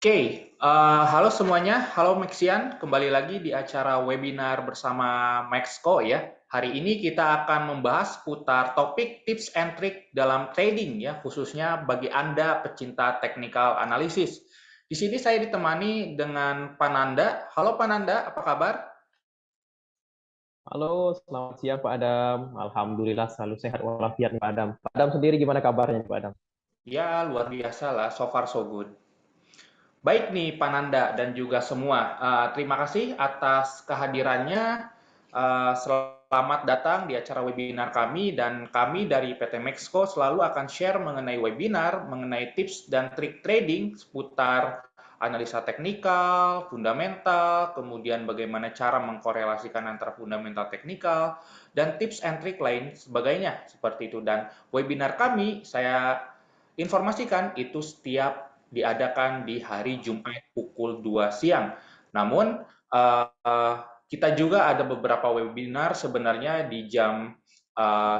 Oke, halo semuanya, halo Maxian, kembali lagi di acara webinar bersama Maxco ya. Hari ini kita akan membahas putar topik tips and trick dalam trading ya, khususnya bagi Anda pecinta technical analysis. Di sini saya ditemani dengan Pananda. Halo Pananda, apa kabar? Halo, selamat siang Pak Adam. Alhamdulillah selalu sehat walafiat nih Pak Adam. Pak Adam sendiri gimana kabarnya Pak Adam? Ya, luar biasa lah, so far so good. Baik nih Pananda dan juga semua, terima kasih atas kehadirannya. Selamat datang di acara webinar kami dan kami dari PT Maxco selalu akan share mengenai webinar, mengenai tips dan trik trading seputar analisa teknikal, fundamental, kemudian bagaimana cara mengkorelasikan antara fundamental teknikal, dan tips and trik lain sebagainya seperti itu. Dan webinar kami saya informasikan itu setiap diadakan di hari Jumat pukul 2 siang. Namun, kita juga ada beberapa webinar sebenarnya di jam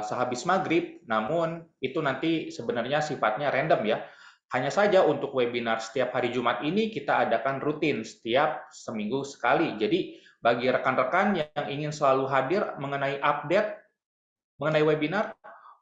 sehabis maghrib, namun itu nanti sebenarnya sifatnya random ya. Hanya saja untuk webinar setiap hari Jumat ini kita adakan rutin setiap seminggu sekali. Jadi bagi rekan-rekan yang ingin selalu hadir mengenai update mengenai webinar,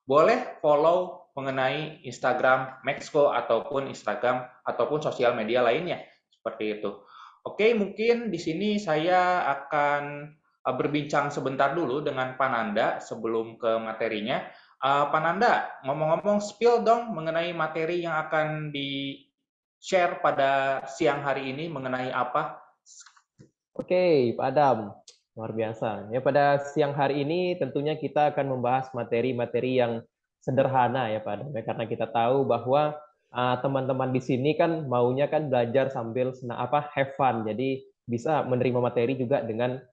boleh follow mengenai Instagram Maxco ataupun Instagram ataupun sosial media lainnya seperti itu. Oke, mungkin di sini saya akan berbincang sebentar dulu dengan Pananda sebelum ke materinya. Pananda, ngomong-ngomong spill dong mengenai materi yang akan di share pada siang hari ini mengenai apa? Oke, Pak Adam. Luar biasa. Ya pada siang hari ini tentunya kita akan membahas materi-materi yang sederhana ya Pak Adam. Ya, karena kita tahu bahwa teman-teman di sini kan maunya kan belajar sambil have fun. Jadi bisa menerima materi juga dengan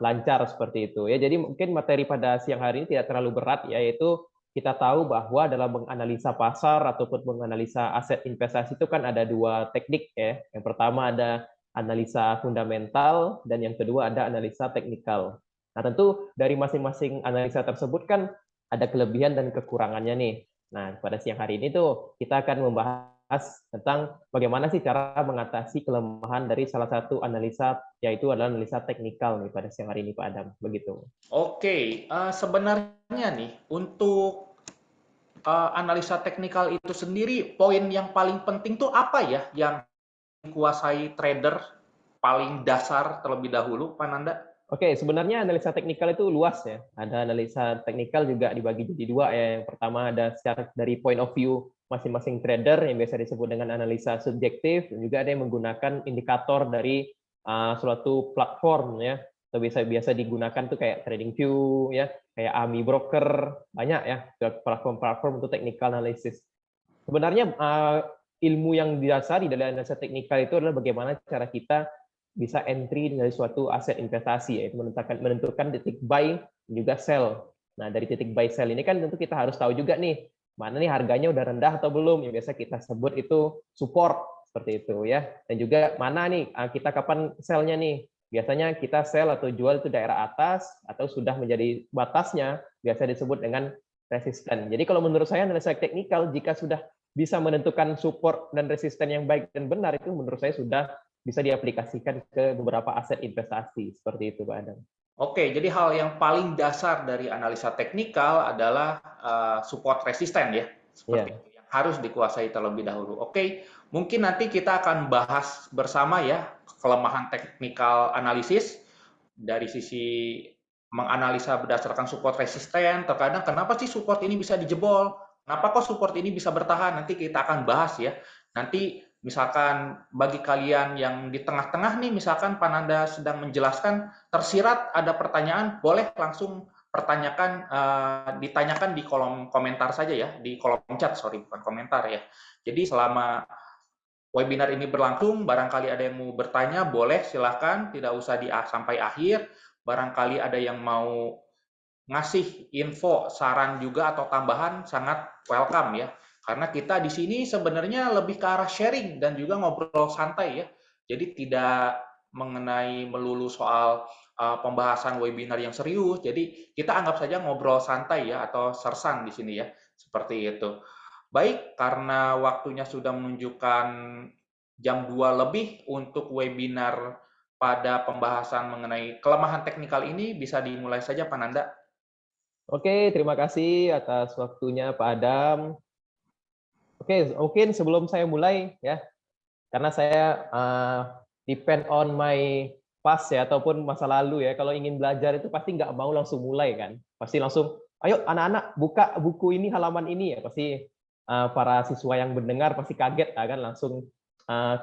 lancar seperti itu ya. Jadi mungkin materi pada siang hari ini tidak terlalu berat, yaitu kita tahu bahwa dalam menganalisa pasar ataupun menganalisa aset investasi itu kan ada dua teknik ya. Yang pertama ada analisa fundamental dan yang kedua ada analisa teknikal. Nah, tentu dari masing-masing analisa tersebut kan ada kelebihan dan kekurangannya nih. Nah, pada siang hari ini tuh kita akan membahas tentang bagaimana sih cara mengatasi kelemahan dari salah satu analisa, yaitu adalah analisa teknikal nih pada siang hari ini Pak Adam. Begitu. Oke, sebenarnya nih untuk analisa teknikal itu sendiri, poin yang paling penting tuh apa ya yang dikuasai trader paling dasar terlebih dahulu, Pak Nanda? Oke, sebenarnya analisa teknikal itu luas ya. Ada analisa teknikal juga dibagi jadi dua ya. Yang pertama ada secara dari point of view masing-masing trader yang biasa disebut dengan analisa subjektif, dan juga ada yang menggunakan indikator dari suatu platform ya. Atau biasa digunakan tuh kayak TradingView ya, kayak AMI Broker, banyak ya platform-platform untuk technical analysis. Sebenarnya ilmu yang didasari dari analisa teknikal itu adalah bagaimana cara kita bisa entry dari suatu aset investasi, yaitu menentukan titik buy dan juga sell. Nah, dari titik buy sell ini kan tentu kita harus tahu juga nih, mana nih harganya udah rendah atau belum, yang biasa kita sebut itu support, seperti itu ya. Dan juga mana nih kita kapan sell-nya nih. Biasanya kita sell atau jual itu daerah atas atau sudah menjadi batasnya, biasa disebut dengan resisten. Jadi kalau menurut saya analisa teknikal, jika sudah bisa menentukan support dan resisten yang baik dan benar, itu menurut saya sudah bisa diaplikasikan ke beberapa aset investasi. Seperti itu, Pak Adam. Oke, jadi hal yang paling dasar dari analisa teknikal adalah support resisten ya, seperti Ya, itu yang harus dikuasai terlebih dahulu. Oke, mungkin nanti kita akan bahas bersama ya kelemahan teknikal analisis dari sisi menganalisa berdasarkan support resisten. Terkadang kenapa sih support ini bisa dijebol? Kenapa kok support ini bisa bertahan? Nanti kita akan bahas ya. Nanti misalkan bagi kalian yang di tengah-tengah nih, misalkan Pananda sedang menjelaskan, tersirat ada pertanyaan, boleh langsung ditanyakan di kolom komentar saja ya, di kolom chat, sorry, bukan komentar ya. Jadi selama webinar ini berlangsung, barangkali ada yang mau bertanya, boleh silahkan, tidak usah sampai akhir. Barangkali ada yang mau ngasih info, saran juga atau tambahan, sangat welcome ya. Karena kita di sini sebenarnya lebih ke arah sharing dan juga ngobrol santai ya. Jadi tidak mengenai melulu soal pembahasan webinar yang serius. Jadi kita anggap saja ngobrol santai ya atau sersan di sini ya. Seperti itu. Baik, karena waktunya sudah menunjukkan jam 2 lebih untuk webinar pada pembahasan mengenai kelemahan teknikal ini. Bisa dimulai saja Pak Nanda. Oke, terima kasih atas waktunya Pak Adam. Oke, mungkin sebelum saya mulai ya, karena saya depend on my past ya, ataupun masa lalu ya. Kalau ingin belajar itu pasti nggak mau langsung mulai kan. Pasti langsung, ayo anak-anak buka buku ini, halaman ini ya. Pasti para siswa yang mendengar pasti kaget kan, langsung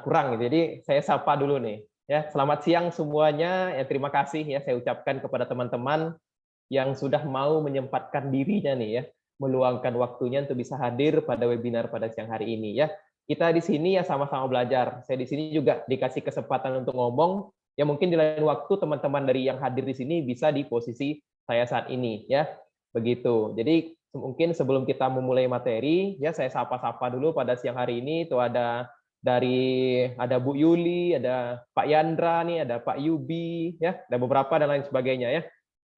kurang gitu. Jadi saya sapa dulu nih. Ya, selamat siang semuanya. Ya, terima kasih ya saya ucapkan kepada teman-teman yang sudah mau menyempatkan dirinya nih ya, meluangkan waktunya untuk bisa hadir pada webinar pada siang hari ini ya. Kita di sini ya sama-sama belajar. Saya di sini juga dikasih kesempatan untuk ngomong, ya mungkin di lain waktu teman-teman dari yang hadir di sini bisa di posisi saya saat ini ya. Begitu. Jadi mungkin sebelum kita memulai materi ya, saya sapa-sapa dulu pada siang hari ini. Itu ada Bu Yuli, ada Pak Yandra nih, ada Pak Yubi ya, ada beberapa dan lain sebagainya ya.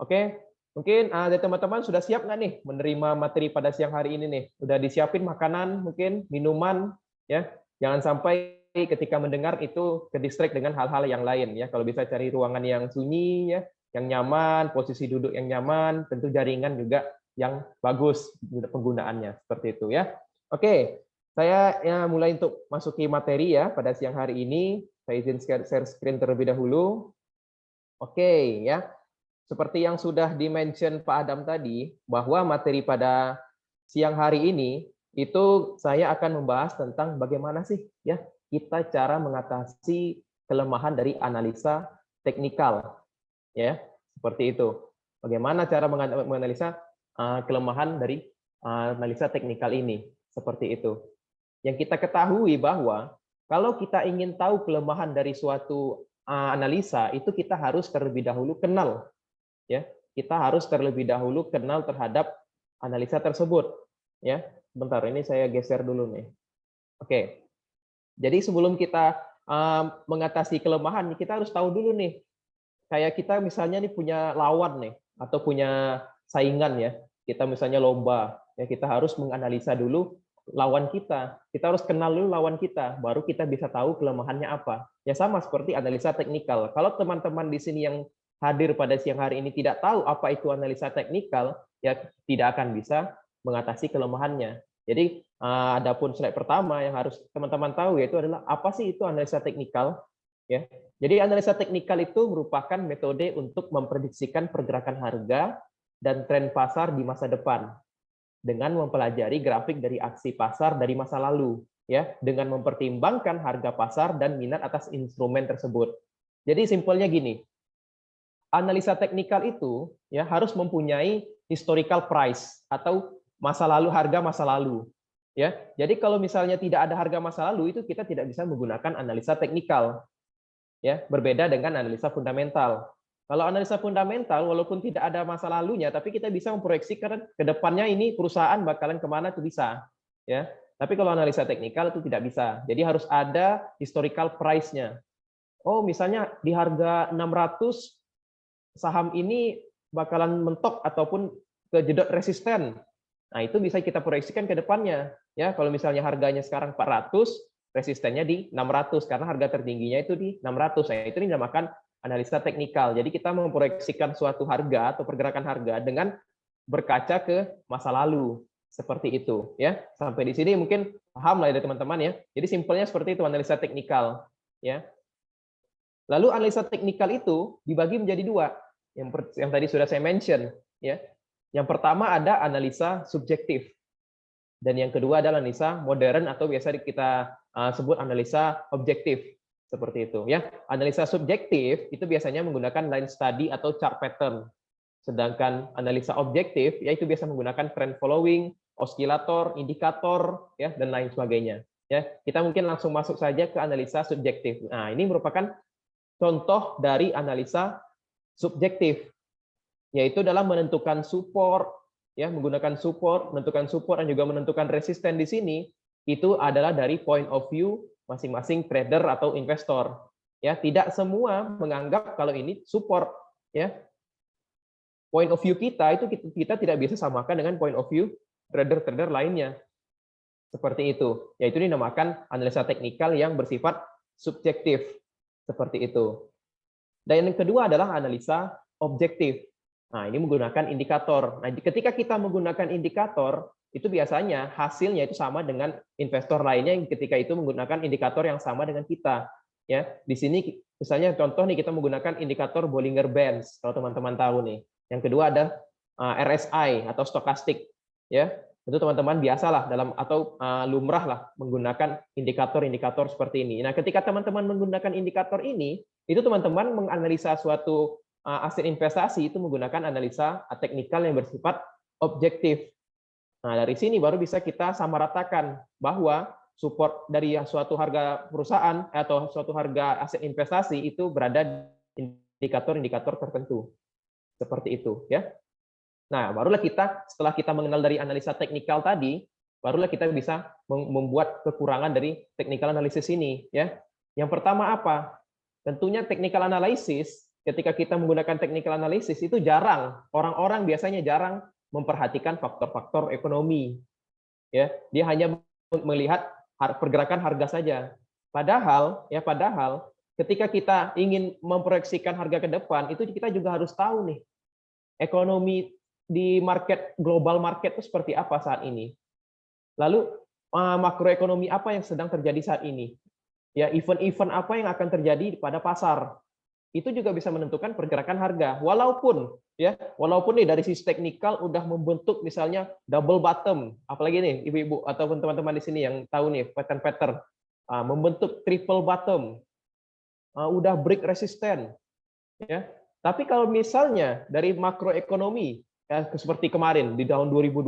Oke, mungkin dari teman-teman sudah siap nggak nih menerima materi pada siang hari ini nih? Udah disiapin makanan, mungkin minuman, ya. Jangan sampai ketika mendengar itu ke-distract dengan hal-hal yang lain ya. Kalau bisa cari ruangan yang sunyi ya, yang nyaman, posisi duduk yang nyaman, tentu jaringan juga yang bagus penggunaannya seperti itu ya. Oke, saya ya mulai untuk masuki materi ya pada siang hari ini. Saya izin share screen terlebih dahulu. Oke ya. Seperti yang sudah di-mention Pak Adam tadi, bahwa materi pada siang hari ini itu saya akan membahas tentang bagaimana sih ya kita cara mengatasi kelemahan dari analisa teknikal ya, seperti itu. Bagaimana cara menganalisa kelemahan dari analisa teknikal ini, seperti itu. Yang kita ketahui bahwa kalau kita ingin tahu kelemahan dari suatu analisa, itu kita harus terlebih dahulu kenal ya, kita harus terlebih dahulu kenal terhadap analisa tersebut ya. Bentar, ini saya geser dulu nih. Oke, jadi sebelum kita mengatasi kelemahan, kita harus tahu dulu nih, kayak kita misalnya nih punya lawan nih atau punya saingan ya, kita misalnya lomba ya, kita harus menganalisa dulu lawan kita harus kenal dulu lawan kita, baru kita bisa tahu kelemahannya apa ya. Sama seperti analisa teknikal, kalau teman-teman di sini yang hadir pada siang hari ini tidak tahu apa itu analisa teknikal, ya tidak akan bisa mengatasi kelemahannya. Jadi adapun slide pertama yang harus teman-teman tahu yaitu adalah apa sih itu analisa teknikal ya. Jadi analisa teknikal itu merupakan metode untuk memprediksikan pergerakan harga dan tren pasar di masa depan dengan mempelajari grafik dari aksi pasar dari masa lalu ya, dengan mempertimbangkan harga pasar dan minat atas instrumen tersebut. Jadi simpelnya gini, analisa teknikal itu ya harus mempunyai historical price atau masa lalu, harga masa lalu ya. Jadi kalau misalnya tidak ada harga masa lalu, itu kita tidak bisa menggunakan analisa teknikal ya, berbeda dengan analisa fundamental. Kalau analisa fundamental walaupun tidak ada masa lalunya, tapi kita bisa memproyeksikan ke depannya ini perusahaan bakalan kemana, itu bisa ya. Tapi kalau analisa teknikal itu tidak bisa. Jadi harus ada historical price-nya. Oh, misalnya di harga 600 saham ini bakalan mentok ataupun kejedot resisten. Nah, itu bisa kita proyeksikan ke depannya. Ya, kalau misalnya harganya sekarang 400, resistennya di 600 karena harga tertingginya itu di 600. Nah, itu dinamakan analisa teknikal. Jadi kita memproyeksikan suatu harga atau pergerakan harga dengan berkaca ke masa lalu. Seperti itu, ya. Sampai di sini mungkin paham lah ya teman-teman ya. Jadi simpelnya seperti itu analisa teknikal, ya. Lalu analisa teknikal itu dibagi menjadi dua. Yang tadi sudah saya mention, ya. Yang pertama ada analisa subjektif. Dan yang kedua adalah analisa modern atau biasa kita sebut analisa objektif. Seperti itu, ya. Analisa subjektif itu biasanya menggunakan line study atau chart pattern. Sedangkan analisa objektif yaitu biasa menggunakan trend following, osilator, indikator, ya, dan lain sebagainya. Ya, kita mungkin langsung masuk saja ke analisa subjektif. Nah, ini merupakan contoh dari analisa subjektif, yaitu dalam menentukan support, ya, menggunakan support, menentukan support dan juga menentukan resisten di sini, itu adalah dari point of view masing-masing trader atau investor. Ya, tidak semua menganggap kalau ini support, ya. Point of view kita itu kita tidak bisa samakan dengan point of view trader-trader lainnya. Seperti itu. Yaitu dinamakan analisa teknikal yang bersifat subjektif. Seperti itu. Dan yang kedua adalah analisa objektif. Nah, ini menggunakan indikator. Nah, ketika kita menggunakan indikator, itu biasanya hasilnya itu sama dengan investor lainnya yang ketika itu menggunakan indikator yang sama dengan kita. Ya, di sini misalnya contoh nih kita menggunakan indikator Bollinger Bands kalau teman-teman tahu nih. Yang kedua ada RSI atau stokastik. Ya, itu teman-teman biasalah dalam atau lumrah lah menggunakan indikator-indikator seperti ini. Nah, ketika teman-teman menggunakan indikator ini, itu teman-teman menganalisa suatu aset investasi itu menggunakan analisa teknikal yang bersifat objektif. Nah, dari sini baru bisa kita samaratakan bahwa support dari suatu harga perusahaan atau suatu harga aset investasi itu berada di indikator-indikator tertentu. Seperti itu, ya. Nah, barulah kita setelah kita mengenal dari analisa teknikal tadi, barulah kita bisa membuat kekurangan dari technical analysis ini, ya. Yang pertama apa? Tentunya technical analysis, ketika kita menggunakan technical analysis itu jarang, orang-orang biasanya jarang memperhatikan faktor-faktor ekonomi. Ya, dia hanya melihat pergerakan harga saja. Padahal ketika kita ingin memproyeksikan harga ke depan, itu kita juga harus tahu nih ekonomi di market global market itu seperti apa saat ini. Lalu makroekonomi apa yang sedang terjadi saat ini? Ya, event-event apa yang akan terjadi pada pasar? Itu juga bisa menentukan pergerakan harga. Walaupun nih dari sisi teknikal udah membentuk misalnya double bottom, apalagi nih ibu-ibu ataupun teman-teman di sini yang tahu nih pattern-pattern membentuk triple bottom, udah break resisten, ya. Tapi kalau misalnya dari makroekonomi ya, seperti kemarin di tahun 2020,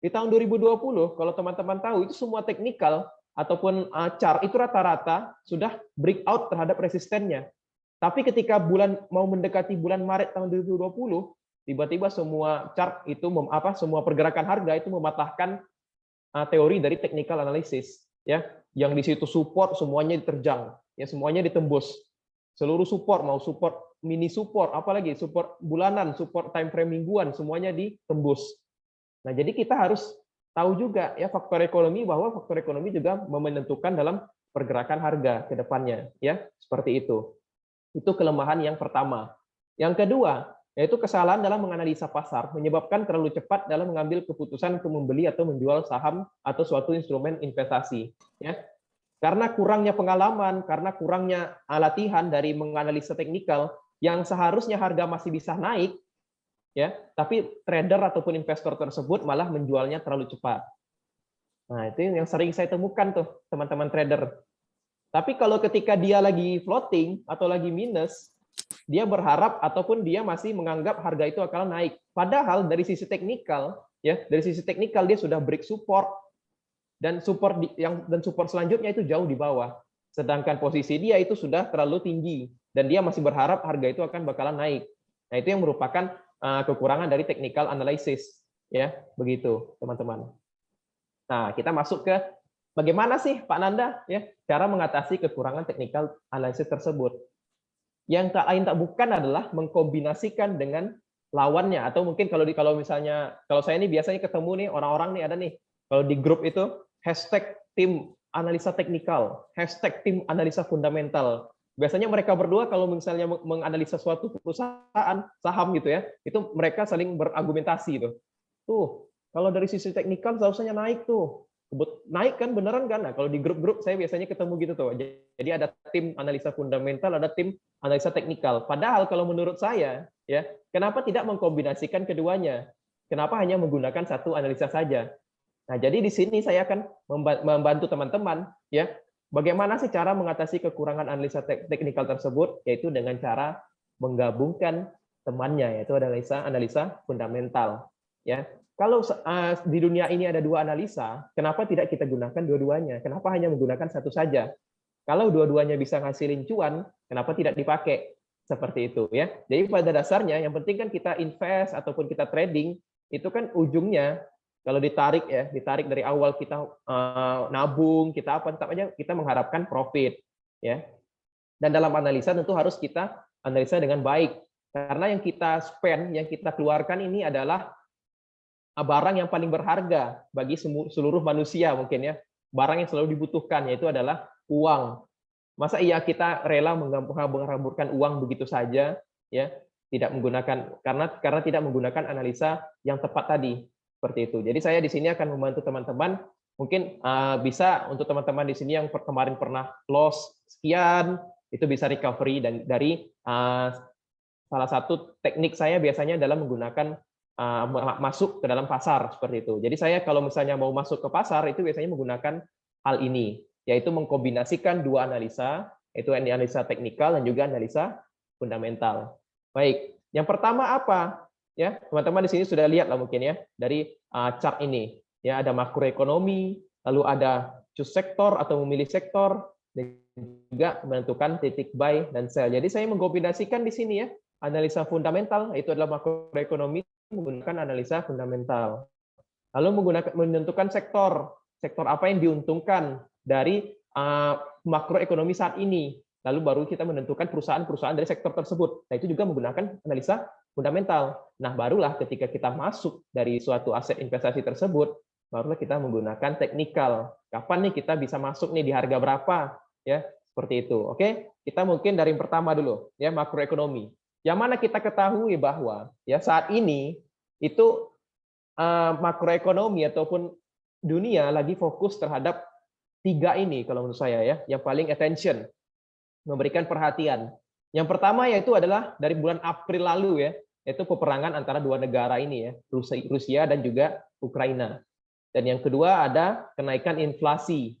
di tahun 2020 kalau teman-teman tahu itu semua teknikal ataupun chart itu rata-rata sudah breakout terhadap resistennya. Tapi ketika mau mendekati bulan Maret tahun 2020, tiba-tiba semua chart itu semua pergerakan harga itu mematahkan teori dari technical analysis, ya. Yang di situ support semuanya diterjang, ya semuanya ditembus. Seluruh support, mau support mini support, apalagi support bulanan, support time frame mingguan, semuanya ditembus. Nah, jadi kita harus tahu juga ya faktor ekonomi, bahwa faktor ekonomi juga menentukan dalam pergerakan harga ke depannya, ya. Seperti itu. Itu kelemahan yang pertama. Yang kedua, yaitu kesalahan dalam menganalisa pasar, menyebabkan terlalu cepat dalam mengambil keputusan untuk membeli atau menjual saham atau suatu instrumen investasi. Ya. Karena kurangnya pengalaman, karena kurangnya latihan dari menganalisa teknikal, yang seharusnya harga masih bisa naik, ya, tapi trader ataupun investor tersebut malah menjualnya terlalu cepat. Nah, itu yang sering saya temukan tuh, teman-teman trader. Tapi kalau ketika dia lagi floating atau lagi minus, dia berharap ataupun dia masih menganggap harga itu akan naik. Padahal dari sisi teknikal, ya, dari sisi teknikal dia sudah break support dan support selanjutnya itu jauh di bawah. Sedangkan posisi dia itu sudah terlalu tinggi dan dia masih berharap harga itu akan bakalan naik. Nah, itu yang merupakan kekurangan dari technical analysis, ya, begitu, teman-teman. Nah, kita masuk ke bagaimana sih Pak Nanda ya cara mengatasi kekurangan technical analysis tersebut? Yang tak lain tak bukan adalah mengkombinasikan dengan lawannya, atau mungkin kalau misalnya kalau saya ini biasanya ketemu nih orang-orang nih ada nih kalau di grup itu hashtag tim analisa teknikal, hashtag tim analisa fundamental. Biasanya mereka berdua kalau misalnya menganalisa suatu perusahaan saham gitu ya, itu mereka saling berargumentasi tuh. Tuh, kalau dari sisi teknikal seharusnya naik tuh. Naik kan beneran kan? Nah, kalau di grup-grup saya biasanya ketemu gitu tuh. Jadi ada tim analisa fundamental, ada tim analisa teknikal. Padahal kalau menurut saya, ya, kenapa tidak mengkombinasikan keduanya? Kenapa hanya menggunakan satu analisa saja? Nah, jadi di sini saya akan membantu teman-teman, ya, bagaimana sih cara mengatasi kekurangan analisa teknikal tersebut, yaitu dengan cara menggabungkan temannya, yaitu analisa fundamental, ya. Kalau di dunia ini ada dua analisa, kenapa tidak kita gunakan dua-duanya? Kenapa hanya menggunakan satu saja? Kalau dua-duanya bisa ngasilin cuan, kenapa tidak dipakai? Seperti itu, ya. Jadi pada dasarnya yang penting kan kita invest ataupun kita trading itu kan ujungnya kalau ditarik dari awal kita nabung, kita tetap aja kita mengharapkan profit, ya. Dan dalam analisa tentu harus kita analisa dengan baik. Karena yang kita spend, yang kita keluarkan ini adalah barang yang paling berharga bagi seluruh manusia mungkin ya. Barang yang selalu dibutuhkan yaitu adalah uang. Masa iya kita rela menghamburkan uang begitu saja, ya, tidak menggunakan karena tidak menggunakan analisa yang tepat tadi, seperti itu. Jadi saya di sini akan membantu teman-teman, mungkin bisa untuk teman-teman di sini yang kemarin pernah loss sekian, itu bisa recovery dan dari salah satu teknik saya biasanya adalah menggunakan masuk ke dalam pasar seperti itu. Jadi saya kalau misalnya mau masuk ke pasar itu biasanya menggunakan hal ini, yaitu mengkombinasikan dua analisa, yaitu analisa teknikal dan juga analisa fundamental. Baik, yang pertama apa? Ya, teman-teman di sini sudah lihat lah mungkin ya dari chart ini. Ya, ada makroekonomi, lalu ada choose sektor atau memilih sektor, dan juga menentukan titik buy dan sell. Jadi saya mengkombinasikan di sini ya, analisa fundamental, itu adalah makroekonomi, menggunakan analisa fundamental. Lalu menentukan sektor apa yang diuntungkan dari makroekonomi saat ini. Lalu baru kita menentukan perusahaan-perusahaan dari sektor tersebut. Nah, itu juga menggunakan analisa fundamental. Nah, barulah ketika kita masuk dari suatu aset investasi tersebut, barulah kita menggunakan teknikal. Kapan nih kita bisa masuk nih di harga berapa? Ya, seperti itu. Oke, kita mungkin dari yang pertama dulu, ya, makroekonomi. Yang mana kita ketahui bahwa ya saat ini itu makroekonomi ataupun dunia lagi fokus terhadap tiga ini kalau menurut saya ya, yang paling attention, memberikan perhatian. Yang pertama yaitu adalah dari bulan April lalu ya, yaitu peperangan antara dua negara ini ya, Rusia dan juga Ukraina. Dan yang kedua ada kenaikan inflasi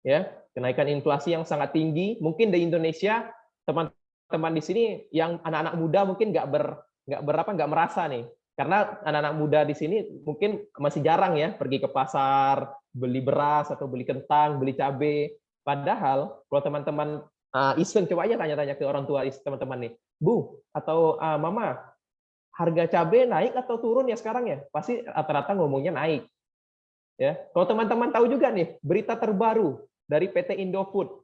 ya, kenaikan inflasi yang sangat tinggi. Mungkin di Indonesia teman-teman di sini yang anak-anak muda mungkin nggak merasa nih, karena anak-anak muda di sini mungkin masih jarang ya pergi ke pasar beli beras atau beli kentang, beli cabai. Padahal kalau teman-teman iseng coba aja tanya-tanya ke orang tua teman-teman nih, Bu atau Mama, harga cabai naik atau turun ya sekarang ya? Pasti rata-rata ngomongnya naik. Ya, kalau teman-teman tahu juga nih berita terbaru dari PT Indofood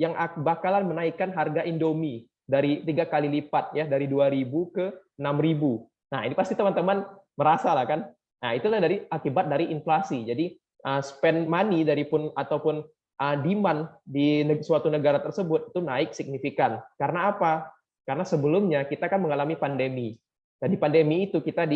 yang bakalan menaikkan harga Indomie dari 3 kali lipat ya, dari 2.000 ke 6.000. Nah, ini pasti teman-teman merasa lah kan. Nah, itulah dari akibat dari inflasi. Jadi spend money ataupun demand di suatu negara tersebut itu naik signifikan. Karena apa? Karena sebelumnya kita kan mengalami pandemi. Dan di pandemi itu kita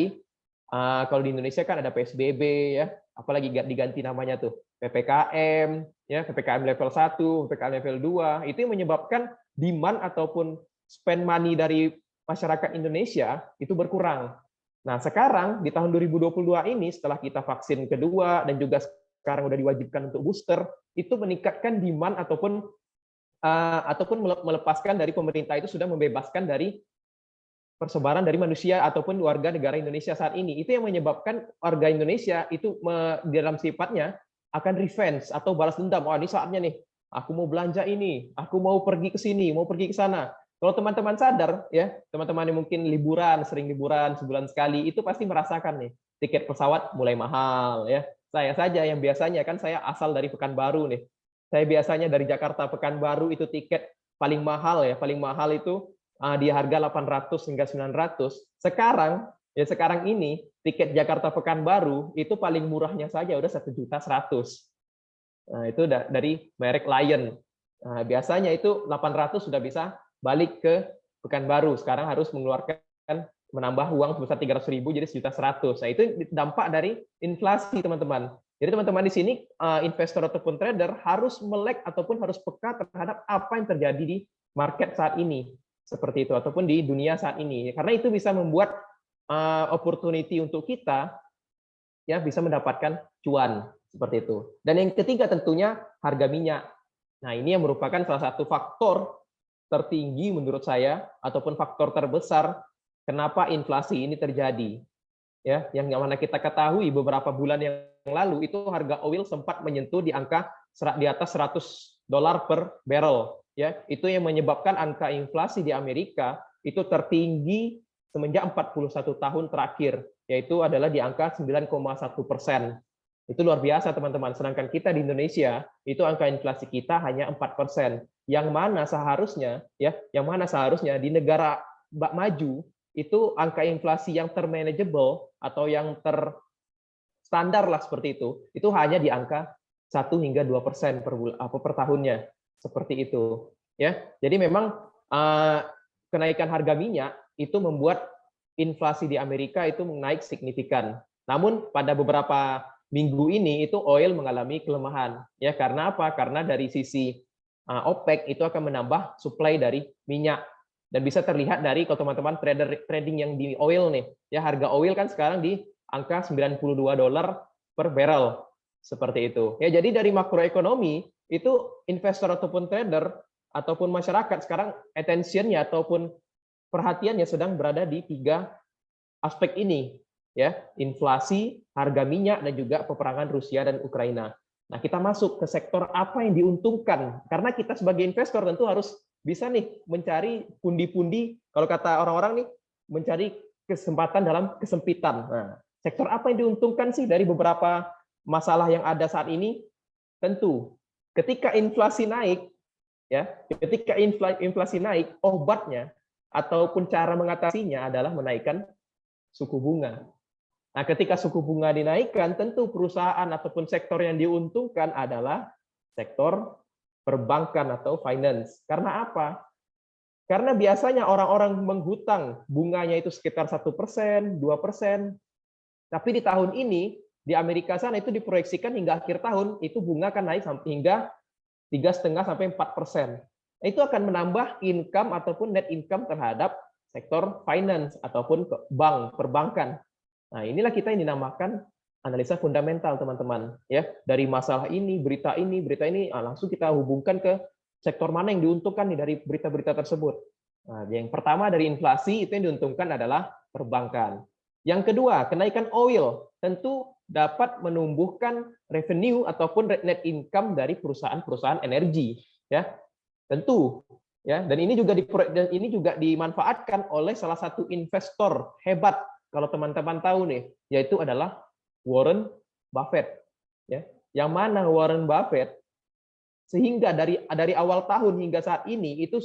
kalau di Indonesia kan ada PSBB ya, apalagi diganti namanya tuh PPKM ya, PPKM level 1, PPKM level 2, itu yang menyebabkan demand ataupun spend money dari masyarakat Indonesia itu berkurang. Nah, sekarang di tahun 2022 ini setelah kita vaksin kedua dan juga sekarang udah diwajibkan untuk booster, itu meningkatkan demand ataupun melepaskan dari pemerintah itu sudah membebaskan dari persebaran dari manusia ataupun warga negara Indonesia saat ini. Itu yang menyebabkan warga Indonesia itu dalam sifatnya akan revenge atau balas dendam. Oh, ini saatnya nih, aku mau belanja ini, aku mau pergi ke sini, mau pergi ke sana. Kalau teman-teman sadar, ya, teman-teman yang mungkin sering liburan sebulan sekali, itu pasti merasakan nih, tiket pesawat mulai mahal, ya. Saya saja yang biasanya kan saya asal dari Pekanbaru nih. Saya biasanya dari Jakarta Pekanbaru itu tiket paling mahal ya, paling mahal itu di harga 800 hingga 900. Sekarang ini tiket Jakarta Pekanbaru itu paling murahnya saja udah 1.100.000. Nah, itu dari merek Lion. Nah, biasanya itu 800 sudah bisa balik ke Pekanbaru. Sekarang harus menambah uang sebesar 300.000 jadi 1.100.000. Nah, itu dampak dari inflasi, teman-teman. Jadi teman-teman di sini investor ataupun trader harus melek ataupun harus peka terhadap apa yang terjadi di market saat ini, seperti itu, ataupun di dunia saat ini. Karena itu bisa membuat opportunity untuk kita ya bisa mendapatkan cuan seperti itu. Dan yang ketiga tentunya harga minyak. Nah, ini yang merupakan salah satu faktor tertinggi menurut saya ataupun faktor terbesar kenapa inflasi ini terjadi. Ya, yang mana kita ketahui beberapa bulan yang lalu itu harga oil sempat menyentuh di angka di atas $100 per barrel. Ya, itu yang menyebabkan angka inflasi di Amerika itu tertinggi semenjak 41 tahun terakhir, yaitu adalah di angka 9,1%. Itu luar biasa, teman-teman. Sedangkan kita di Indonesia itu angka inflasi kita hanya 4%. Yang mana seharusnya di negara maju itu angka inflasi yang termanageable atau yang terstandar lah seperti itu hanya di angka 1 hingga 2% per tahunnya, seperti itu. ya. Jadi memang kenaikan harga minyak itu membuat inflasi di Amerika itu naik signifikan. Namun pada beberapa minggu ini itu oil mengalami kelemahan, ya. Karena apa? Karena dari sisi OPEC itu akan menambah supply dari minyak, dan bisa terlihat dari kalau teman-teman trading yang di oil nih, ya, harga oil kan sekarang di angka $92 per barrel seperti itu. Ya, jadi dari makroekonomi itu investor ataupun trader ataupun masyarakat sekarang attention-nya ataupun perhatiannya sedang berada di 3 aspek ini, ya, inflasi, harga minyak, dan juga peperangan Rusia dan Ukraina. Nah, kita masuk ke sektor apa yang diuntungkan, karena kita sebagai investor tentu harus bisa nih mencari pundi-pundi, kalau kata orang-orang nih, mencari kesempatan dalam kesempitan. Nah, sektor apa yang diuntungkan sih dari beberapa masalah yang ada saat ini? Tentu, ketika inflasi naik, ya, ketika inflasi naik, obatnya ataupun cara mengatasinya adalah menaikkan suku bunga. Nah, ketika suku bunga dinaikkan, tentu perusahaan ataupun sektor yang diuntungkan adalah sektor perbankan atau finance. Karena apa? Karena biasanya orang-orang menghutang bunganya itu sekitar 1%, 2%. Tapi di tahun ini, di Amerika sana itu diproyeksikan hingga akhir tahun, itu bunga akan naik hingga 3,5 sampai 4%. Itu akan menambah income ataupun net income terhadap sektor finance ataupun bank, perbankan. Nah, inilah kita yang dinamakan analisa fundamental, teman-teman. Ya, dari masalah ini, berita ini, langsung kita hubungkan ke sektor mana yang diuntungkan nih dari berita-berita tersebut. Nah, yang pertama dari inflasi itu yang diuntungkan adalah perbankan. Yang kedua, kenaikan oil tentu dapat menumbuhkan revenue ataupun net income dari perusahaan-perusahaan energi, ya. Tentu, ya. Dan ini juga dimanfaatkan oleh salah satu investor hebat, kalau teman-teman tahu nih, yaitu adalah Warren Buffett, ya. Yang mana Warren Buffett sehingga dari awal tahun hingga saat ini itu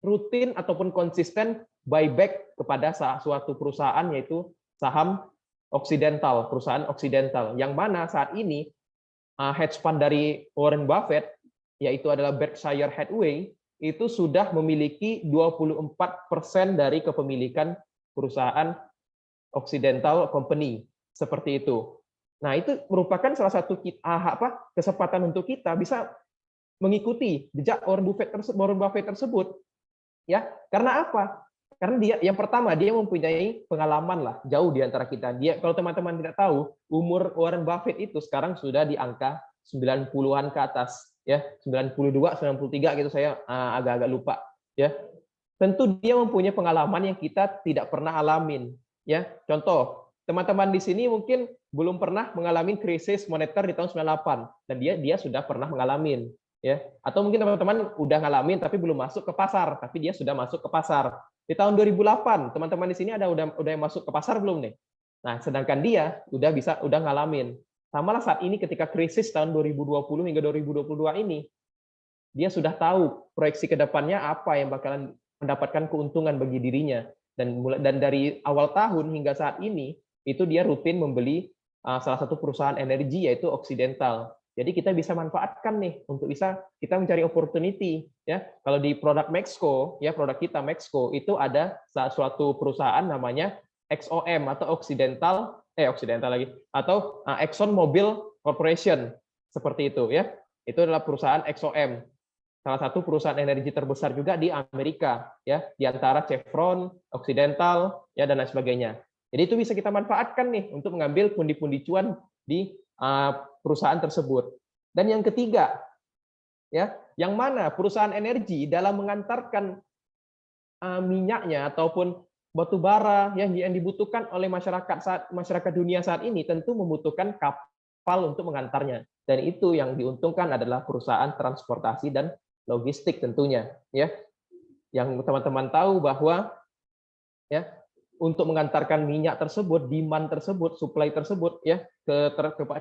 rutin ataupun konsisten buyback kepada suatu perusahaan, yaitu saham Occidental, perusahaan Occidental, yang mana saat ini hedge fund dari Warren Buffett, yaitu adalah Berkshire Hathaway, itu sudah memiliki 24% dari kepemilikan perusahaan Occidental Company, seperti itu. Nah, itu merupakan salah satu kesempatan untuk kita bisa mengikuti jejak Warren Buffett tersebut, ya. Karena apa? Karena dia yang pertama, dia mempunyai pengalaman lah jauh di antara kita. Dia, kalau teman-teman tidak tahu, umur Warren Buffett itu sekarang sudah di angka 90-an ke atas, ya, 92, 93 gitu, saya agak-agak lupa, ya. Tentu dia mempunyai pengalaman yang kita tidak pernah alamin, ya. Contoh, teman-teman di sini mungkin belum pernah mengalami krisis moneter di tahun 98, dan dia sudah pernah mengalami, ya. Atau mungkin teman-teman udah ngalamin tapi belum masuk ke pasar, tapi dia sudah masuk ke pasar. Di tahun 2008, teman-teman di sini udah yang masuk ke pasar belum nih? Nah, sedangkan dia udah ngalamin. Samalah saat ini ketika krisis tahun 2020 hingga 2022 ini, dia sudah tahu proyeksi ke depannya apa yang bakalan mendapatkan keuntungan bagi dirinya, dan dari awal tahun hingga saat ini itu dia rutin membeli salah satu perusahaan energi, yaitu Occidental. Jadi kita bisa manfaatkan nih untuk bisa kita mencari opportunity, ya. Kalau di produk Maxco, ya, produk kita Maxco itu ada suatu perusahaan namanya XOM atau Occidental lagi, atau Exxon Mobil Corporation, seperti itu, ya. Itu adalah perusahaan XOM, salah satu perusahaan energi terbesar juga di Amerika, ya, di antara Chevron, Occidental, ya, dan lain sebagainya. Jadi itu bisa kita manfaatkan nih untuk mengambil pundi-pundi cuan di perusahaan tersebut. Dan yang ketiga, ya, yang mana perusahaan energi dalam mengantarkan minyaknya ataupun batu bara yang dibutuhkan oleh masyarakat dunia saat ini, tentu membutuhkan kapal untuk mengantarnya. Dan itu yang diuntungkan adalah perusahaan transportasi dan logistik tentunya, ya. Yang teman-teman tahu bahwa, ya, untuk mengantarkan minyak tersebut, demand tersebut, supply tersebut, ya,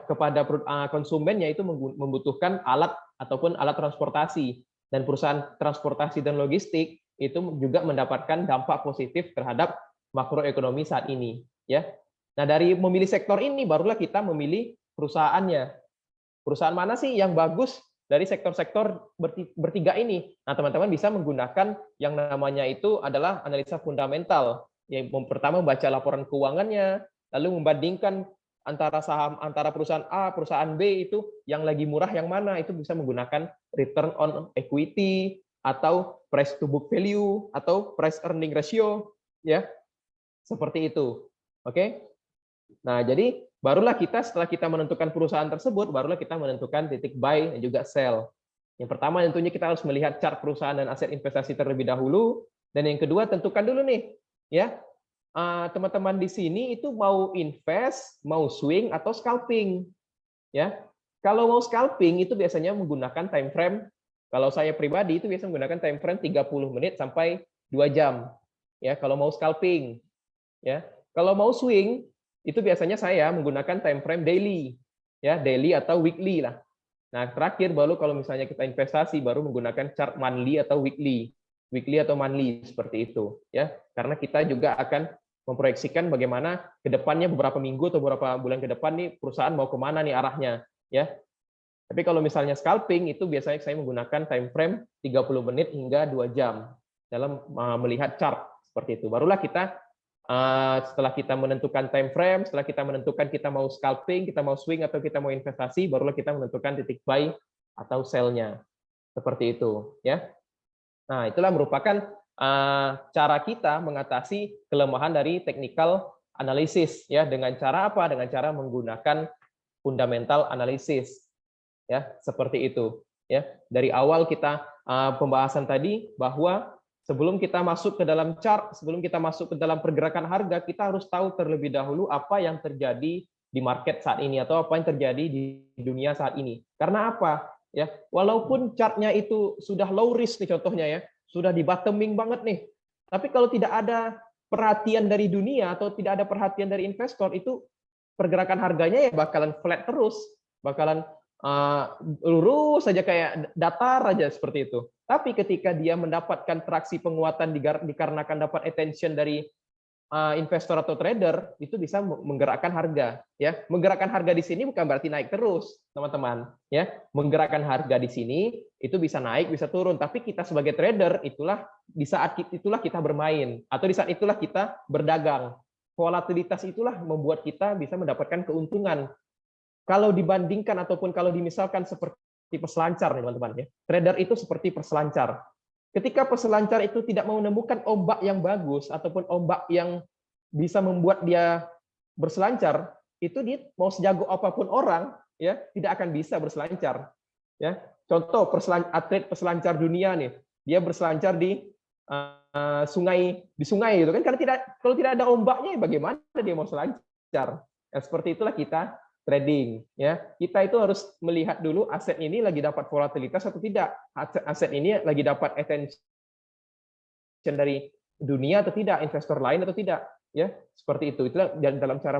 kepada konsumennya itu membutuhkan alat ataupun alat transportasi, dan perusahaan transportasi dan logistik itu juga mendapatkan dampak positif terhadap makroekonomi saat ini, ya. Nah, dari memilih sektor ini barulah kita memilih perusahaannya. Perusahaan mana sih yang bagus dari sektor-sektor bertiga ini. Nah, teman-teman bisa menggunakan yang namanya itu adalah analisa fundamental. Yang pertama membaca laporan keuangannya, lalu membandingkan antara saham antara perusahaan A, perusahaan B itu yang lagi murah yang mana, itu bisa menggunakan return on equity atau price to book value atau price earning ratio, ya. Seperti itu. Oke? Nah, jadi barulah kita setelah kita menentukan perusahaan tersebut, barulah kita menentukan titik buy dan juga sell. Yang pertama tentunya kita harus melihat chart perusahaan dan aset investasi terlebih dahulu, dan yang kedua tentukan dulu nih, ya, teman-teman di sini itu mau invest, mau swing atau scalping, ya. Kalau mau scalping itu biasanya menggunakan time frame. Kalau saya pribadi itu biasa menggunakan time frame 30 menit sampai 2 jam. Ya, kalau mau scalping, ya. Kalau mau swing itu biasanya saya menggunakan time frame daily, ya, daily atau weekly lah. Nah, terakhir baru kalau misalnya kita investasi baru menggunakan chart monthly atau weekly atau monthly seperti itu, ya. Karena kita juga akan memproyeksikan bagaimana ke depannya beberapa minggu atau beberapa bulan ke depan nih perusahaan mau kemana nih arahnya, ya. Tapi kalau misalnya scalping itu biasanya saya menggunakan time frame 30 menit hingga 2 jam dalam melihat chart seperti itu. Barulah kita setelah kita menentukan time frame, setelah kita menentukan kita mau scalping, kita mau swing atau kita mau investasi, barulah kita menentukan titik buy atau sell-nya. Seperti itu, ya. Nah, itulah merupakan cara kita mengatasi kelemahan dari technical analysis, ya, dengan cara apa? Dengan cara menggunakan fundamental analysis, ya, seperti itu, ya. Dari awal kita pembahasan tadi bahwa sebelum kita masuk ke dalam chart, sebelum kita masuk ke dalam pergerakan harga, kita harus tahu terlebih dahulu apa yang terjadi di market saat ini atau apa yang terjadi di dunia saat ini. Karena apa? Ya, walaupun chartnya itu sudah low risk nih contohnya, ya, sudah di bottoming banget nih. Tapi kalau tidak ada perhatian dari dunia atau tidak ada perhatian dari investor, itu pergerakan harganya ya bakalan flat terus, bakalan lurus saja kayak datar aja seperti itu. Tapi ketika dia mendapatkan traksi penguatan dikarenakan dapat attention dari investor atau trader, itu bisa menggerakkan harga, ya. Menggerakkan harga di sini bukan berarti naik terus, teman-teman, ya. Menggerakkan harga di sini itu bisa naik, bisa turun, tapi kita sebagai trader itulah di saat itulah kita bermain atau di saat itulah kita berdagang. Volatilitas itulah membuat kita bisa mendapatkan keuntungan. Kalau dibandingkan ataupun kalau dimisalkan seperti peselancar nih teman-teman, ya. Trader itu seperti peselancar. Ketika peselancar itu tidak menemukan ombak yang bagus ataupun ombak yang bisa membuat dia berselancar, itu dia mau sejago apapun orang, ya, tidak akan bisa berselancar, ya. Contoh atlet peselancar dunia nih, dia berselancar di sungai gitu kan, karena kalau tidak ada ombaknya, bagaimana dia mau selancar? Ya, seperti itulah kita trading, ya. Kita itu harus melihat dulu aset ini lagi dapat volatilitas atau tidak, aset ini lagi dapat attention dari dunia atau tidak, investor lain atau tidak, ya. Seperti itu. Itulah dalam cara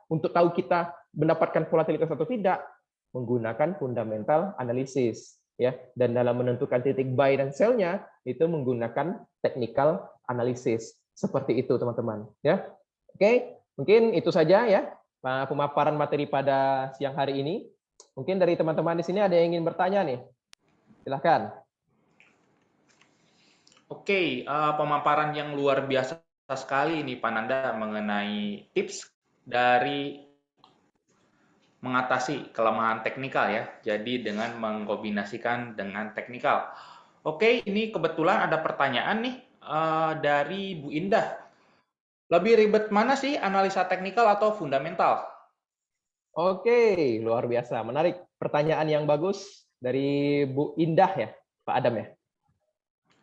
untuk tahu kita mendapatkan volatilitas atau tidak, menggunakan fundamental analysis, ya. Dan dalam menentukan titik buy dan sell-nya itu menggunakan technical analysis. Seperti itu, teman-teman, ya. Oke, mungkin itu saja, ya, pemaparan materi pada siang hari ini. Mungkin dari teman-teman di sini ada yang ingin bertanya nih. Silahkan. Oke, pemaparan yang luar biasa sekali ini Pak Nanda mengenai tips dari mengatasi kelemahan teknikal, ya. Jadi dengan mengkombinasikan dengan teknikal. Oke, ini kebetulan ada pertanyaan nih dari Bu Indah. Lebih ribet mana sih analisa teknikal atau fundamental? Oke, luar biasa. Menarik. Pertanyaan yang bagus dari Bu Indah, ya, Pak Adam, ya.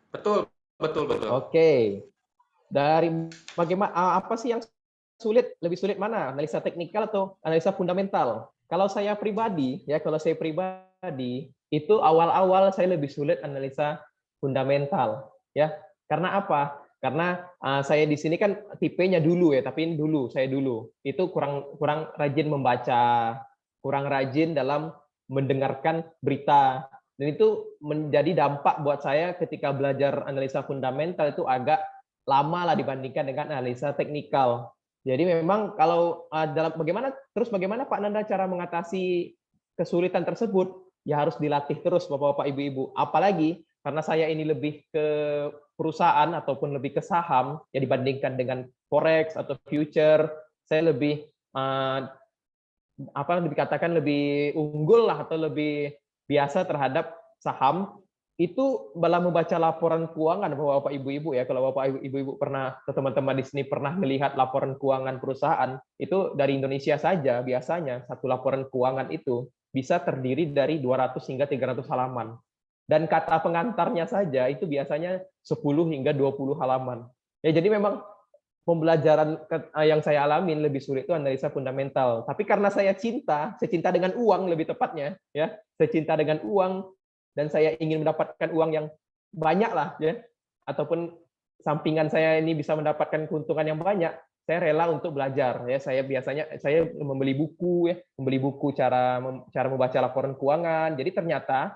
Betul, betul, betul. Oke. Dari bagaimana apa sih yang lebih sulit mana? Analisa teknikal atau analisa fundamental? Kalau saya pribadi, ya, itu awal-awal saya lebih sulit analisa fundamental, ya. Karena apa? Karena saya di sini kan tipenya dulu, ya, tapi ini saya dulu itu kurang rajin membaca, kurang rajin dalam mendengarkan berita, dan itu menjadi dampak buat saya ketika belajar analisa fundamental itu agak lama lah dibandingkan dengan analisa teknikal. Jadi memang kalau bagaimana Pak Nanda cara mengatasi kesulitan tersebut? ya harus dilatih terus Bapak-bapak, Ibu-ibu. Apalagi karena saya ini lebih ke perusahaan ataupun lebih ke saham ya dibandingkan dengan forex atau future, saya lebih dikatakan lebih unggul lah atau lebih biasa terhadap saham. Itu dalam membaca laporan keuangan Bapak Ibu-ibu ya, kalau Bapak Ibu-ibu pernah atau teman-teman di sini pernah melihat laporan keuangan perusahaan, itu dari Indonesia saja biasanya satu laporan keuangan itu bisa terdiri dari 200 hingga 300 halaman. Dan kata pengantarnya saja itu biasanya 10 hingga 20 halaman. Ya, jadi memang pembelajaran yang saya alamin lebih sulit itu analisa fundamental. Tapi karena saya cinta dengan uang lebih tepatnya, ya, saya cinta dengan uang dan saya ingin mendapatkan uang yang banyak lah, ya, ataupun sampingan saya ini bisa mendapatkan keuntungan yang banyak, saya rela untuk belajar. Ya, saya biasanya membeli buku, ya, membeli buku cara membaca laporan keuangan. Jadi ternyata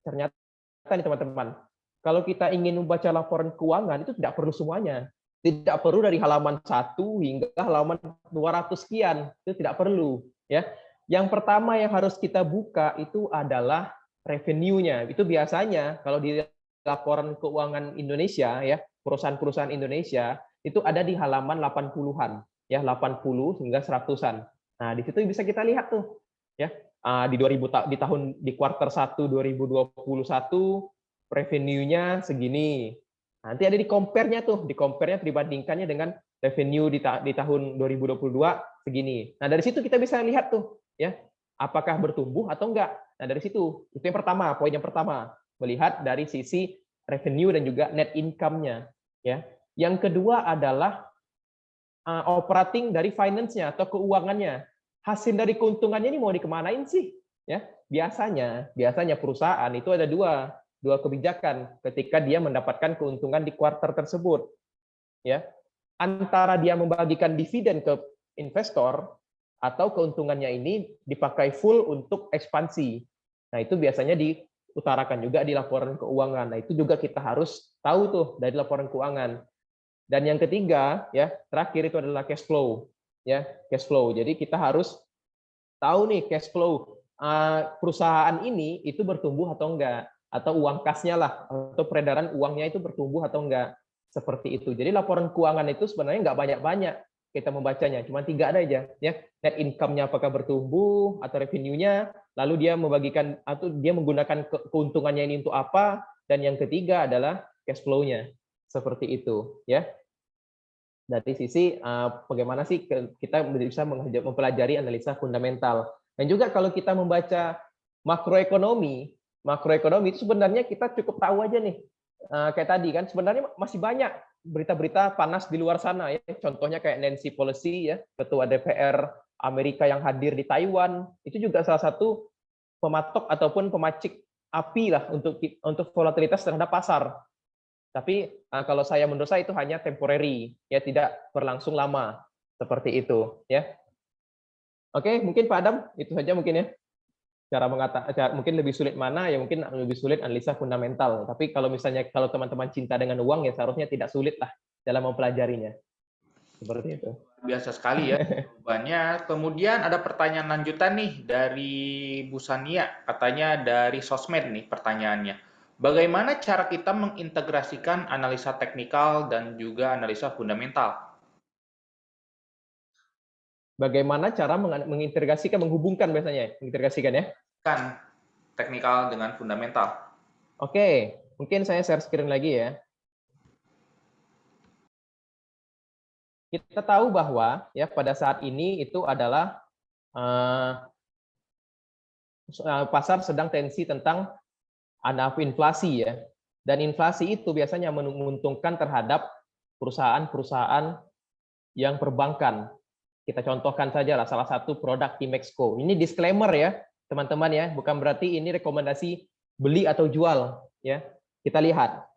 nih teman-teman, kalau kita ingin membaca laporan keuangan itu tidak perlu semuanya. Tidak perlu dari halaman 1 hingga halaman 200 sekian, itu tidak perlu, ya. Yang pertama yang harus kita buka itu adalah revenue-nya. Itu biasanya kalau di laporan keuangan Indonesia ya, perusahaan-perusahaan Indonesia itu ada di halaman 80-an, ya, 80 hingga 100-an. Nah, di situ bisa kita lihat tuh, ya. Di kuartal 1 2021 revenue-nya segini. Nanti ada di compare-nya tuh, dibandingkannya dengan revenue di tahun 2022 segini. Nah, dari situ kita bisa lihat tuh, ya, apakah bertumbuh atau enggak. Nah, dari situ, itu yang pertama, poin yang pertama, melihat dari sisi revenue dan juga net income-nya, ya. Yang kedua adalah operating dari finance-nya atau keuangannya. Hasil dari keuntungannya ini mau dikemanain sih? Ya, biasanya perusahaan itu ada dua kebijakan ketika dia mendapatkan keuntungan di kuartal tersebut, ya, antara dia membagikan dividen ke investor atau keuntungannya ini dipakai full untuk ekspansi. Nah, itu biasanya diutarakan juga di laporan keuangan. Nah, itu juga kita harus tahu tuh dari laporan keuangan. Dan yang ketiga, ya, terakhir itu adalah cash flow, ya, cash flow. Jadi kita harus tahu nih cash flow perusahaan ini itu bertumbuh atau enggak, atau uang kasnya lah, atau peredaran uangnya itu bertumbuh atau enggak, seperti itu. Jadi laporan keuangan itu sebenarnya enggak banyak-banyak kita membacanya, cuma 3 ada aja, ya. Net income-nya apakah bertumbuh atau revenue-nya, lalu dia membagikan atau dia menggunakan keuntungannya ini untuk apa, dan yang ketiga adalah cash flow-nya. Seperti itu, ya. Dari sisi bagaimana sih kita bisa mempelajari analisa fundamental. Dan juga kalau kita membaca makroekonomi itu sebenarnya kita cukup tahu aja nih, kayak tadi kan sebenarnya masih banyak berita-berita panas di luar sana ya. Contohnya kayak Nancy Pelosi ya, ketua DPR Amerika yang hadir di Taiwan, itu juga salah satu pematok ataupun pemacik api lah untuk volatilitas terhadap pasar. Tapi kalau menurut saya itu hanya temporary, ya, tidak berlangsung lama, seperti itu, ya. Oke, mungkin Pak Adam itu saja mungkin ya. Mungkin lebih sulit mana ya, mungkin lebih sulit analisa fundamental. Tapi kalau misalnya kalau teman-teman cinta dengan uang ya seharusnya tidak sulit lah dalam mempelajarinya. Seperti itu. Biasa sekali ya jawabannya. Kemudian ada pertanyaan lanjutan nih dari Bu Sania, katanya dari sosmed nih pertanyaannya. Bagaimana cara kita mengintegrasikan analisa teknikal dan juga analisa fundamental? Bagaimana cara mengintegrasikan, menghubungkan biasanya, mengintegrasikan ya? Kan teknikal dengan fundamental. Oke, mungkin saya share screen lagi ya. Kita tahu bahwa ya pada saat ini itu adalah pasar sedang tensi tentang ada inflasi ya. Dan inflasi itu biasanya menguntungkan terhadap perusahaan-perusahaan yang perbankan. Kita contohkan saja lah salah satu produk Timexco. Ini disclaimer ya, teman-teman ya, bukan berarti ini rekomendasi beli atau jual ya. Kita lihat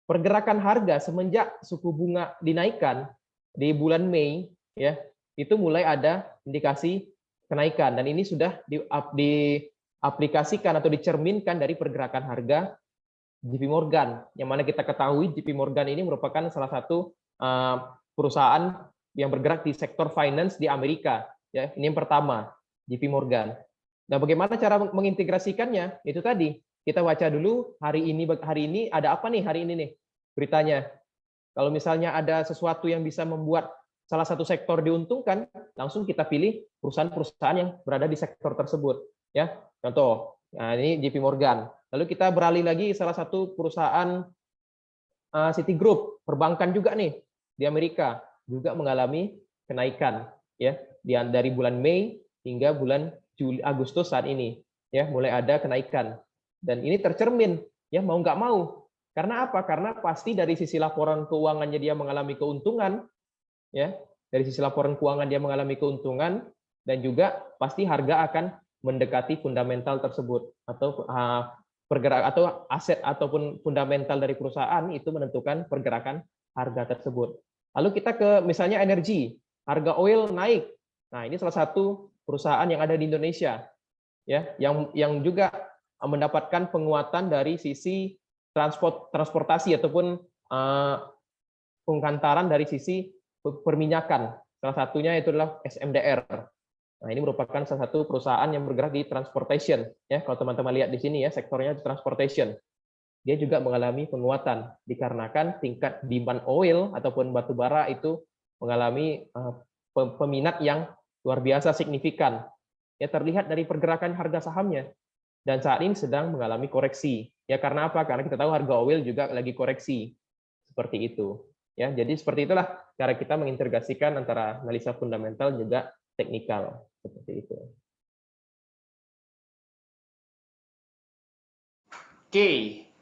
pergerakan harga semenjak suku bunga dinaikkan di bulan Mei ya, itu mulai ada indikasi kenaikan dan ini sudah diaplikasikan atau dicerminkan dari pergerakan harga JP Morgan, yang mana kita ketahui JP Morgan ini merupakan salah satu perusahaan yang bergerak di sektor finance di Amerika. Ya, ini yang pertama, JP Morgan. Nah, bagaimana cara mengintegrasikannya? Itu tadi, kita baca dulu hari ini ada apa nih hari ini nih beritanya. Kalau misalnya ada sesuatu yang bisa membuat salah satu sektor diuntungkan, langsung kita pilih perusahaan-perusahaan yang berada di sektor tersebut. Ya, contoh, nah ini JP Morgan. Lalu kita beralih lagi salah satu perusahaan Citigroup, perbankan juga nih di Amerika juga mengalami kenaikan ya dari bulan Mei hingga bulan Agustus saat ini ya mulai ada kenaikan dan ini tercermin ya mau nggak mau karena apa? Karena pasti dari sisi laporan keuangannya dia mengalami keuntungan ya dari sisi laporan keuangan dia mengalami keuntungan dan juga pasti harga akan mendekati fundamental tersebut atau pergerak atau aset ataupun fundamental dari perusahaan itu menentukan pergerakan harga tersebut. Lalu kita ke misalnya energi, harga oil naik. Nah, ini salah satu perusahaan yang ada di Indonesia ya, yang juga mendapatkan penguatan dari sisi transportasi ataupun penghantaran dari sisi perminyakan. Salah satunya itu adalah SMDR. Nah, ini merupakan salah satu perusahaan yang bergerak di transportation. Ya, kalau teman-teman lihat di sini ya, sektornya transportation. Dia juga mengalami penguatan dikarenakan tingkat demand oil ataupun batu bara itu mengalami peminat yang luar biasa signifikan. Ya, terlihat dari pergerakan harga sahamnya. Dan saat ini sedang mengalami koreksi. Ya, karena apa? Karena kita tahu harga oil juga lagi koreksi. Seperti itu. Ya, jadi seperti itulah cara kita mengintegrasikan antara analisa fundamental juga teknikal. Seperti itu. Oke,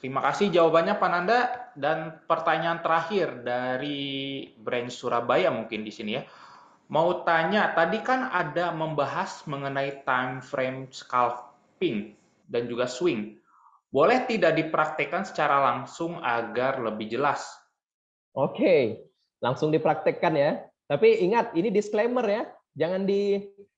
terima kasih jawabannya Pak Nanda. Dan pertanyaan terakhir dari Brand Surabaya mungkin di sini ya. Mau tanya, tadi kan ada membahas mengenai time frame scalping dan juga swing. Boleh tidak dipraktekkan secara langsung agar lebih jelas? Oke, langsung dipraktekkan ya. Tapi ingat, ini disclaimer ya. Jangan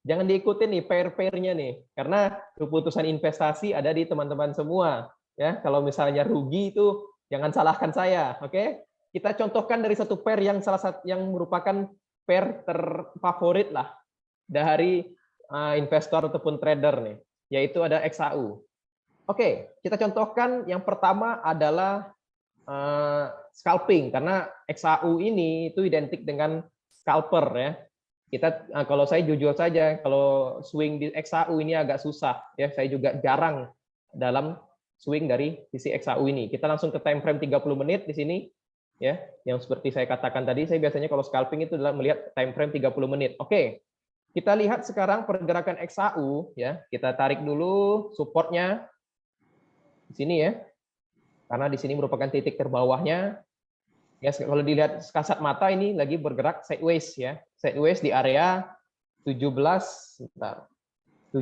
diikutin nih pair-pairnya nih. Karena keputusan investasi ada di teman-teman semua. Ya, kalau misalnya rugi itu jangan salahkan saya, oke? Kita contohkan dari satu pair yang salah satu yang merupakan pair terfavorit lah dari investor ataupun trader nih, yaitu ada XAU. Oke, kita contohkan yang pertama adalah scalping karena XAU ini itu identik dengan scalper ya. Kita kalau saya jujur saja kalau swing di XAU ini agak susah ya. Saya juga jarang dalam swing dari sisi XAU ini. Kita langsung ke time frame 30 menit di sini ya. Yang seperti saya katakan tadi, saya biasanya kalau scalping itu adalah melihat time frame 30 menit. Oke. Kita lihat sekarang pergerakan XAU ya. Kita tarik dulu supportnya di sini ya. Karena di sini merupakan titik terbawahnya. Ya, kalau dilihat kasat mata ini lagi bergerak sideways ya. Sideways di area 1784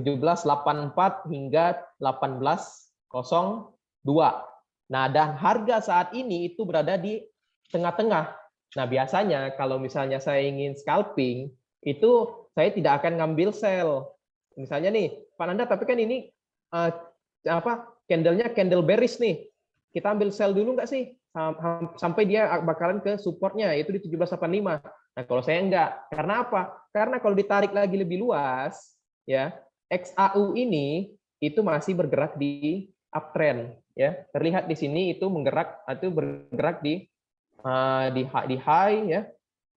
hingga 1802. Nah, dan harga saat ini itu berada di tengah-tengah. Nah, biasanya kalau misalnya saya ingin scalping, itu saya tidak akan ngambil sell. Misalnya nih, Pak Nanda, tapi kan ini candle-nya candle bearish nih. Kita ambil sell dulu nggak sih? Sampai dia bakalan ke supportnya, yaitu di 1785. Nah, kalau saya enggak. Karena apa? Karena kalau ditarik lagi lebih luas, ya XAU ini itu masih bergerak di uptrend. Ya, terlihat di sini itu bergerak di high, ya,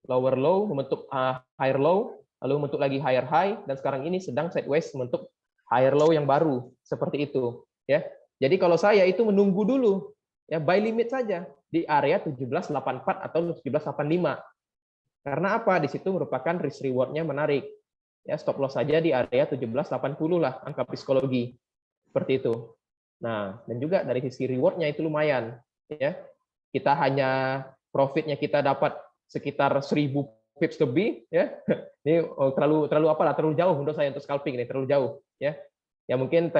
lower low, membentuk higher low, lalu membentuk lagi higher high, dan sekarang ini sedang sideways membentuk higher low yang baru. Seperti itu. Ya. Jadi kalau saya itu menunggu dulu, ya buy limit saja di area 1784 atau 1785. Karena apa? Di situ merupakan risk reward-nya menarik. Ya, stop loss saja di area 1780 lah angka psikologi. Seperti itu. Nah, dan juga dari sisi reward-nya itu lumayan, ya. Kita hanya profitnya kita dapat sekitar 1000 pips lebih, ya. Ini terlalu jauh untuk saya untuk scalping ini, terlalu jauh, ya. Ya mungkin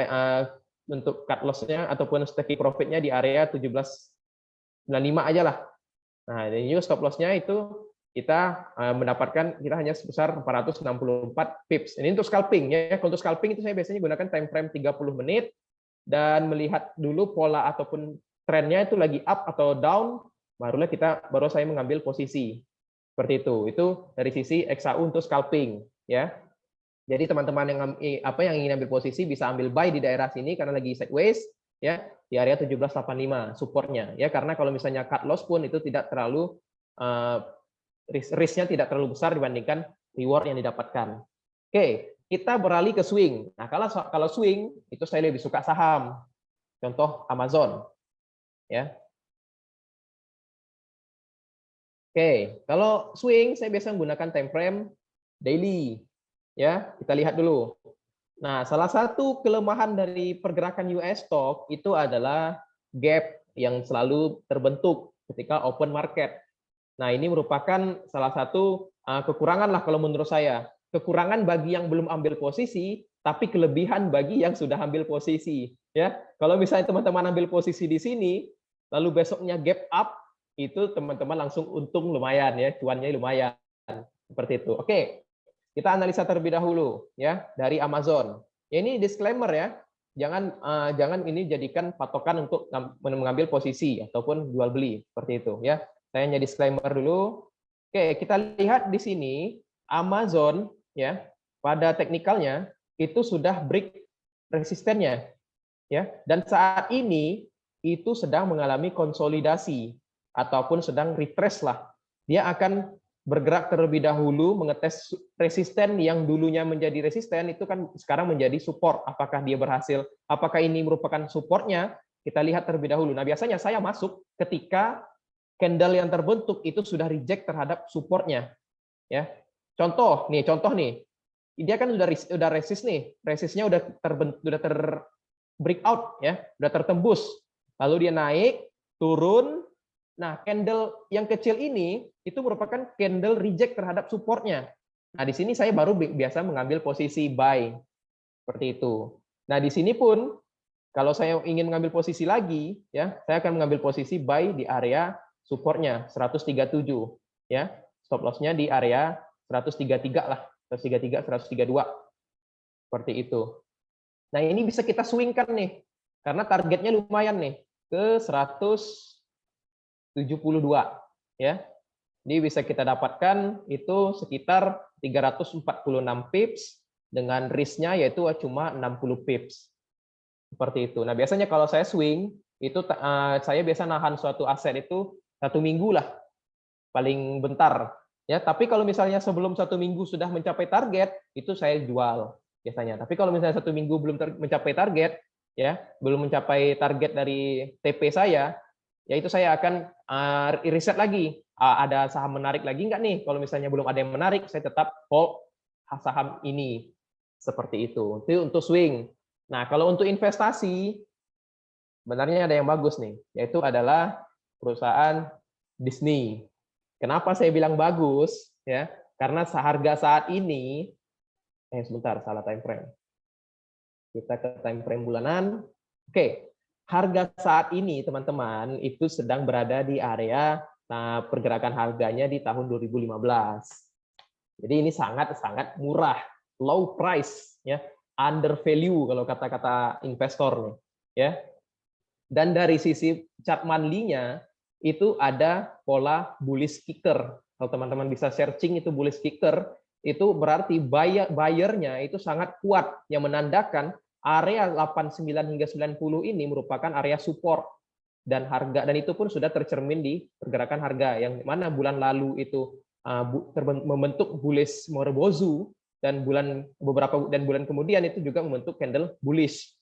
untuk cut loss-nya ataupun take profit-nya di area 1795 aja lah. Nah, ini juga stop loss-nya itu kita mendapatkan kita hanya sebesar 464 pips. Ini untuk scalping ya. Untuk scalping itu saya biasanya gunakan time frame 30 menit dan melihat dulu pola ataupun trennya itu lagi up atau down, baru saya mengambil posisi. Seperti itu. Itu dari sisi XAU untuk scalping ya. Jadi teman-teman yang ingin ambil posisi bisa ambil buy di daerah sini karena lagi sideways ya, di area 1785 supportnya ya, karena kalau misalnya cut loss pun itu tidak terlalu risk-nya tidak terlalu besar dibandingkan reward yang didapatkan. Oke, kita beralih ke swing. Nah, kalau swing itu saya lebih suka saham. Contoh Amazon ya. Oke, kalau swing saya biasa menggunakan time frame daily. Ya, kita lihat dulu. Nah, salah satu kelemahan dari pergerakan US stock itu adalah gap yang selalu terbentuk ketika open market. Nah, ini merupakan salah satu kekurangan lah kalau menurut saya. Kekurangan bagi yang belum ambil posisi, tapi kelebihan bagi yang sudah ambil posisi. Ya, kalau misalnya teman-teman ambil posisi di sini, lalu besoknya gap up, itu teman-teman langsung untung lumayan ya, cuannya lumayan. Seperti itu. Oke, kita analisa terlebih dahulu ya dari Amazon. Ya, ini disclaimer ya. Jangan ini jadikan patokan untuk mengambil posisi ataupun jual beli seperti itu ya. Saya hanya disclaimer dulu. Oke, kita lihat di sini Amazon ya, pada teknikalnya itu sudah break resistennya ya, dan saat ini itu sedang mengalami konsolidasi ataupun sedang retrace lah. Dia akan bergerak terlebih dahulu mengetes resisten yang dulunya menjadi resisten itu kan sekarang menjadi support. Apakah dia berhasil? Apakah ini merupakan supportnya? Kita lihat terlebih dahulu. Nah, biasanya saya masuk ketika candle yang terbentuk itu sudah reject terhadap supportnya. Ya, contoh nih, dia kan udah resist nih, resistnya udah breakout ya, udah tertembus. Lalu dia naik, turun. Nah, candle yang kecil ini itu merupakan candle reject terhadap supportnya. Nah, di sini saya baru biasa mengambil posisi buy seperti itu. Nah, di sini pun kalau saya ingin mengambil posisi lagi, ya, saya akan mengambil posisi buy di area supportnya 137, ya, stop loss-nya di area 133 lah, 133, 132, seperti itu. Nah, ini bisa kita swingkan nih, karena targetnya lumayan nih, ke 172, ya. Ini bisa kita dapatkan itu sekitar 346 pips dengan risk-nya yaitu cuma 60 pips. Seperti itu. Nah, biasanya kalau saya swing itu saya biasa nahan suatu aset itu 1 minggu lah paling bentar ya. Tapi kalau misalnya sebelum 1 minggu sudah mencapai target itu saya jual biasanya. Tapi kalau misalnya 1 minggu belum mencapai target ya, belum mencapai target dari TP saya, ya itu saya akan riset lagi. Ada saham menarik lagi nggak nih? Kalau misalnya belum ada yang menarik, saya tetap hold saham ini. Seperti itu. Itu untuk swing. Nah, kalau untuk investasi, sebenarnya ada yang bagus nih, yaitu adalah perusahaan Disney. Kenapa saya bilang bagus? Ya, karena harga saat ini, sebentar, salah time frame. Kita ke time frame bulanan. Oke, harga saat ini, teman-teman, itu sedang berada di area pergerakan harganya di tahun 2015. Jadi ini sangat-sangat murah, low price, ya, under value kalau kata-kata investor nih, ya. Dan dari sisi chart monthly-nya itu ada pola bullish kicker. Kalau teman-teman bisa searching itu bullish kicker, itu berarti buyer-nya itu sangat kuat yang menandakan area 89 hingga 90 ini merupakan area support dan harga, dan itu pun sudah tercermin di pergerakan harga yang mana bulan lalu itu membentuk bullish Morobozu dan bulan kemudian itu juga membentuk candle bullish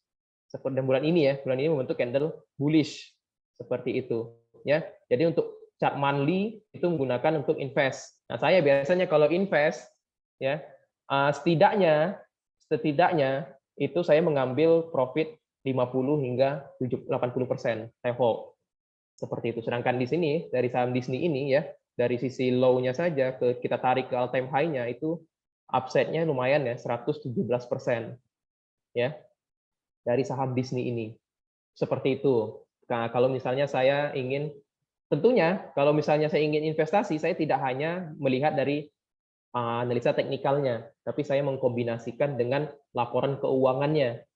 seperti bulan ini membentuk candle bullish seperti itu ya. Jadi untuk chart monthly itu menggunakan untuk invest. Nah, saya biasanya kalau invest ya setidaknya itu saya mengambil profit 50 hingga 80% saya hold. Seperti itu. Sedangkan di sini dari saham Disney ini ya, dari sisi low-nya saja kita tarik ke all time high-nya itu upside-nya lumayan ya, 117%. Ya. Dari saham Disney ini. Seperti itu. Nah, kalau misalnya saya ingin, tentunya kalau misalnya saya ingin investasi, saya tidak hanya melihat dari analisa teknikalnya, tapi saya mengkombinasikan dengan laporan keuangannya.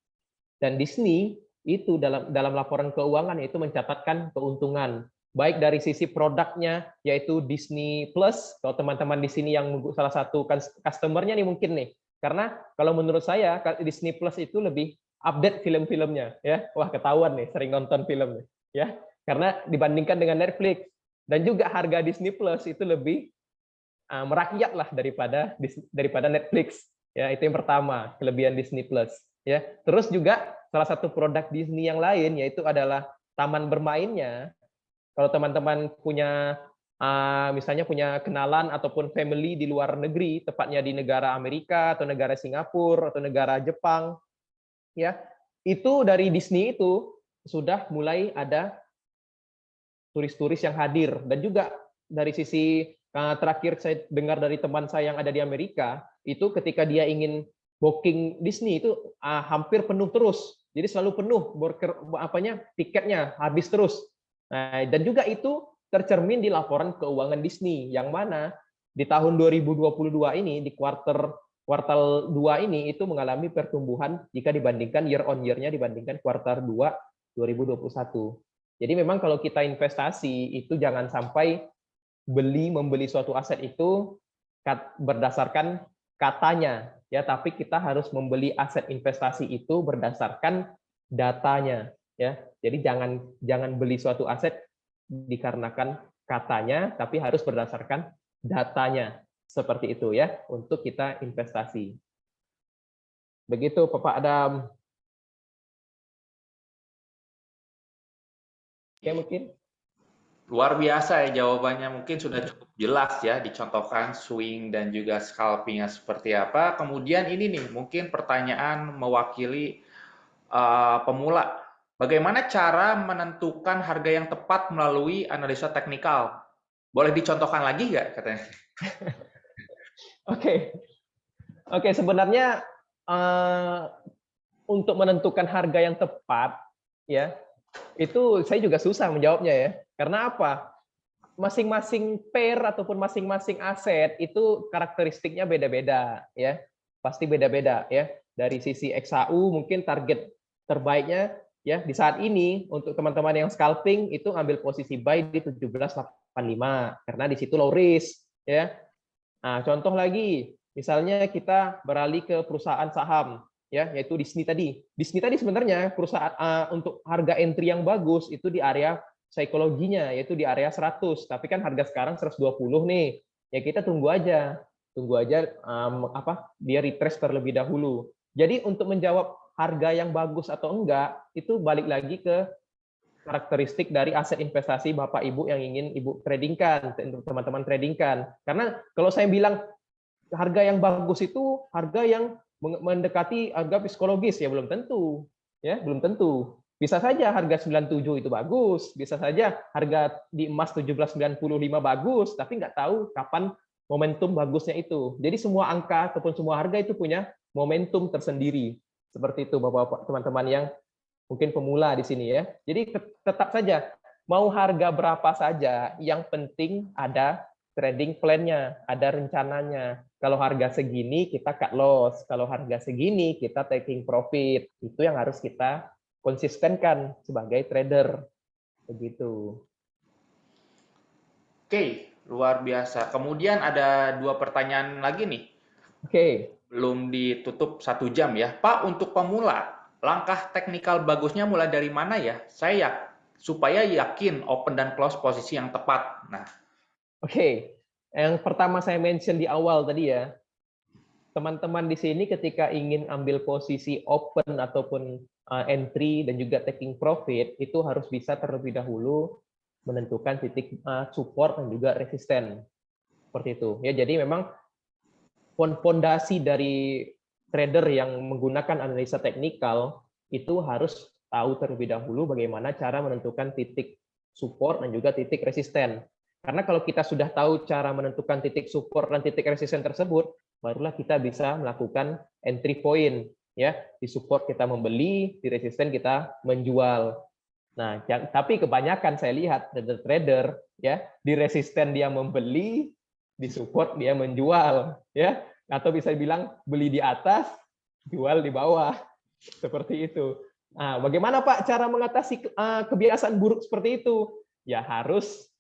Dan Disney itu dalam laporan keuangan itu mencatatkan keuntungan baik dari sisi produknya yaitu Disney Plus. Kalau teman-teman di sini yang salah satu customer-nya nih mungkin nih Karena kalau menurut saya Disney Plus itu lebih update film-filmnya, ya. Wah, ketahuan nih sering nonton film nih, ya. Karena dibandingkan dengan Netflix, dan juga harga Disney Plus itu lebih merakyat lah daripada Netflix, ya. Itu yang pertama, kelebihan Disney Plus, ya. Terus juga salah satu produk Disney yang lain yaitu adalah taman bermainnya. Kalau teman-teman punya misalnya punya kenalan ataupun family di luar negeri, tepatnya di negara Amerika atau negara Singapura atau negara Jepang, ya, itu dari Disney itu sudah mulai ada turis-turis yang hadir. Dan juga dari sisi terakhir saya dengar dari teman saya yang ada di Amerika, itu ketika dia ingin booking Disney itu hampir penuh terus. Jadi selalu penuh tiketnya habis terus. Nah, dan juga itu tercermin di laporan keuangan Disney yang mana di tahun 2022 ini di kuartal 2 ini itu mengalami pertumbuhan jika dibandingkan year on year-nya dibandingkan kuartal 2 2021. Jadi memang kalau kita investasi itu jangan sampai membeli suatu aset itu berdasarkan katanya, ya, tapi kita harus membeli aset investasi itu berdasarkan datanya, ya. Jadi jangan beli suatu aset dikarenakan katanya, tapi harus berdasarkan datanya. Seperti itu, ya, untuk kita investasi. Begitu, Bapak Adam. Oke, mungkin. Luar biasa ya jawabannya, mungkin sudah cukup jelas ya dicontohkan swing dan juga scalpingnya seperti apa. Kemudian ini nih mungkin pertanyaan mewakili pemula. Bagaimana cara menentukan harga yang tepat melalui analisa teknikal? Boleh dicontohkan lagi nggak katanya? Oke, sebenarnya untuk menentukan harga yang tepat, ya, itu saya juga susah menjawabnya, ya. Karena apa? Masing-masing pair ataupun masing-masing aset itu karakteristiknya beda-beda, ya. Pasti beda-beda, ya. Dari sisi XAU mungkin target terbaiknya, ya, di saat ini untuk teman-teman yang scalping itu ambil posisi buy di 17.85 karena di situ low risk, ya. Nah, contoh lagi, misalnya kita beralih ke perusahaan saham, ya, yaitu Disney tadi. Disney tadi sebenarnya perusahaan untuk harga entry yang bagus itu di area psikologinya, yaitu di area 100. Tapi kan harga sekarang 120 nih. Ya kita tunggu aja dia retrace terlebih dahulu. Jadi untuk menjawab harga yang bagus atau enggak itu balik lagi ke karakteristik dari aset investasi Bapak Ibu yang ingin Ibu tradingkan, teman-teman tradingkan. Karena kalau saya bilang harga yang bagus itu harga yang mendekati harga psikologis, ya belum tentu. Ya, belum tentu. Bisa saja harga 97 itu bagus, bisa saja harga di emas 17.95 bagus, tapi nggak tahu kapan momentum bagusnya itu. Jadi semua angka ataupun semua harga itu punya momentum tersendiri. Seperti itu Bapak-bapak, teman-teman yang mungkin pemula di sini, ya. Jadi tetap saja mau harga berapa saja, yang penting ada trading plan-nya, ada rencananya. Kalau harga segini kita cut loss, kalau harga segini kita taking profit. Itu yang harus kita konsistenkan sebagai trader. Begitu. Oke, luar biasa. Kemudian ada 2 pertanyaan lagi nih. Oke. Belum ditutup 1 jam ya. Pak, untuk pemula, langkah teknikal bagusnya mulai dari mana ya? Supaya yakin open dan close posisi yang tepat. Nah, Oke. Yang pertama saya mention di awal tadi, ya. Teman-teman di sini ketika ingin ambil posisi open ataupun entry dan juga taking profit, itu harus bisa terlebih dahulu menentukan titik support dan juga resisten. Seperti itu. Ya, jadi memang fondasi dari trader yang menggunakan analisa teknikal itu harus tahu terlebih dahulu bagaimana cara menentukan titik support dan juga titik resisten. Karena kalau kita sudah tahu cara menentukan titik support dan titik resisten tersebut, barulah kita bisa melakukan entry point, ya. Di support kita membeli, di resisten kita menjual. Nah, tapi kebanyakan saya lihat trader, ya, di resisten dia membeli, di support dia menjual, ya. Atau bisa dibilang beli di atas, jual di bawah. Seperti itu. Nah, bagaimana Pak cara mengatasi kebiasaan buruk seperti itu? Ya harus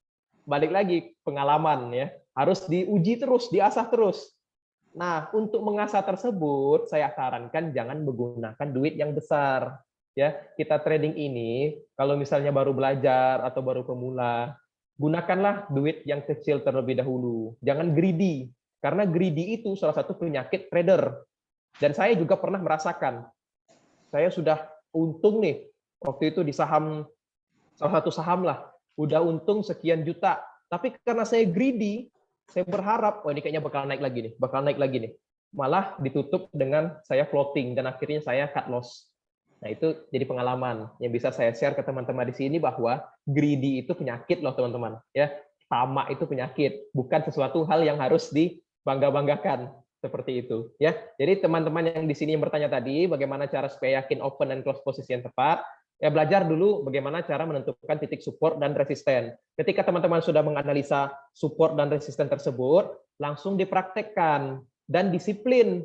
balik lagi pengalaman, ya. Harus diuji terus, diasah terus. Nah, untuk mengasah tersebut, saya sarankan jangan menggunakan duit yang besar. Ya, kita trading ini, kalau misalnya baru belajar atau baru pemula, gunakanlah duit yang kecil terlebih dahulu. Jangan greedy, karena greedy itu salah satu penyakit trader. Dan saya juga pernah merasakan, saya sudah untung nih, waktu itu di saham, salah satu saham lah, udah untung sekian juta. Tapi karena saya greedy, saya berharap, oh ini kayaknya bakal naik lagi nih, bakal naik lagi nih. Malah ditutup dengan saya floating dan akhirnya saya cut loss. Nah, itu jadi pengalaman yang bisa saya share ke teman-teman di sini bahwa greedy itu penyakit loh, teman-teman. Ya, tamak itu penyakit, bukan sesuatu hal yang harus dibangga-banggakan seperti itu. Ya, jadi teman-teman yang di sini yang bertanya tadi, bagaimana cara supaya yakin open and close posisi yang tepat? Ya, belajar dulu bagaimana cara menentukan titik support dan resisten. Ketika teman-teman sudah menganalisa support dan resisten tersebut, langsung dipraktekkan dan disiplin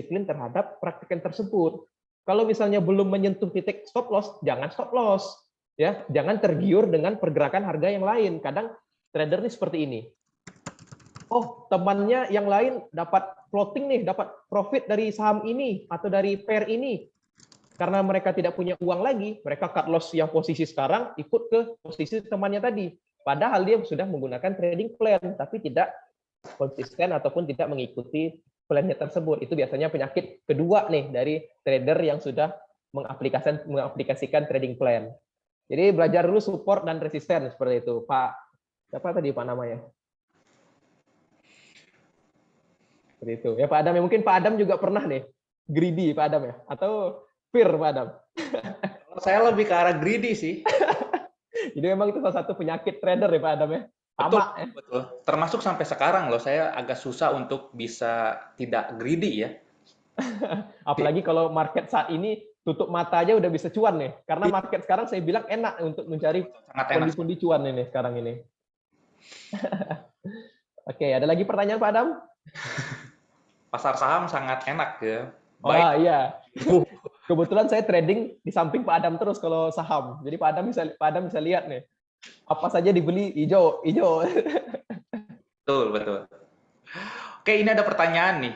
terhadap praktekan tersebut. Kalau misalnya belum menyentuh titik stop loss, jangan stop loss. Ya, jangan tergiur dengan pergerakan harga yang lain. Kadang trader ini seperti ini. Oh, temannya yang lain dapat floating nih, dapat profit dari saham ini atau dari pair ini. Karena mereka tidak punya uang lagi, mereka cut loss yang posisi sekarang ikut ke posisi temannya tadi. Padahal dia sudah menggunakan trading plan, tapi tidak konsisten ataupun tidak mengikuti plannya tersebut. Itu biasanya penyakit kedua nih dari trader yang sudah mengaplikasikan trading plan. Jadi belajar dulu support dan resisten seperti itu. Pak, siapa tadi Pak namanya? Seperti itu. Ya Pak Adam, ya mungkin Pak Adam juga pernah nih greedy Pak Adam ya, atau fear Pak Adam. Saya lebih ke arah greedy sih. Jadi memang itu salah satu penyakit trader ya Pak Adam ya. Betul, Tamak ya. betul. Termasuk sampai sekarang loh, saya agak susah untuk bisa tidak greedy ya. Apalagi kalau market saat ini tutup mata aja udah bisa cuan nih. Karena market sekarang saya bilang enak untuk mencari Sangat enak. pundi-pundi cuan ini sekarang ini. Oke, ada lagi pertanyaan Pak Adam? Pasar saham sangat enak ya. Baik. Wah, iya. Kebetulan saya trading di samping Pak Adam terus kalau saham. Jadi Pak Adam bisa lihat nih. Apa saja dibeli hijau, hijau. Betul, betul. Oke, ini ada pertanyaan nih.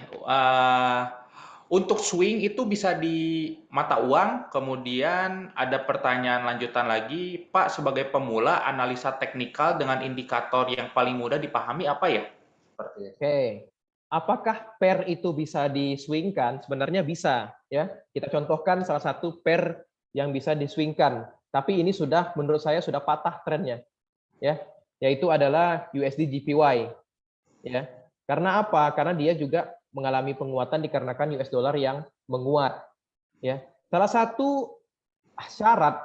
Untuk swing itu bisa di mata uang, kemudian ada pertanyaan lanjutan lagi, Pak, sebagai pemula, analisa teknikal dengan indikator yang paling mudah dipahami apa ya? Seperti itu. Oke. Apakah pair itu bisa diswingkan? Sebenarnya bisa, ya. Kita contohkan salah satu pair yang bisa diswingkan. Tapi ini sudah menurut saya sudah patah trennya, ya. Yaitu adalah USD JPY, ya. Karena apa? Karena dia juga mengalami penguatan dikarenakan US dollar yang menguat, ya. Salah satu syarat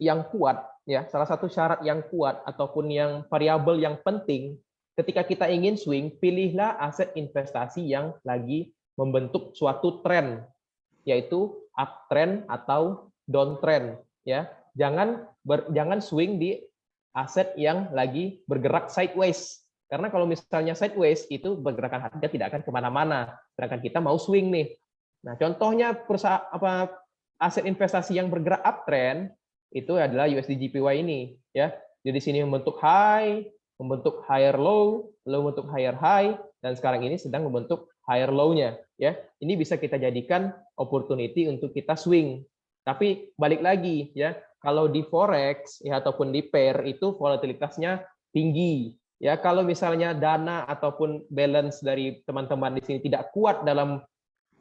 yang kuat, ya, salah satu syarat yang kuat ataupun yang variabel yang penting ketika kita ingin swing, pilihlah aset investasi yang lagi membentuk suatu tren, yaitu uptrend atau downtrend, ya. Jangan swing di aset yang lagi bergerak sideways. Karena kalau misalnya sideways itu pergerakan harga tidak akan kemana-mana. Sedangkan kita mau swing nih. Nah, contohnya aset investasi yang bergerak uptrend itu adalah USD JPY ini, ya. Jadi sini membentuk high, membentuk higher low, lalu membentuk higher high, dan sekarang ini sedang membentuk higher low-nya, ya. Ini bisa kita jadikan opportunity untuk kita swing. Tapi balik lagi, ya, kalau di forex ya ataupun di pair itu volatilitasnya tinggi. Ya, kalau misalnya dana ataupun balance dari teman-teman di sini tidak kuat dalam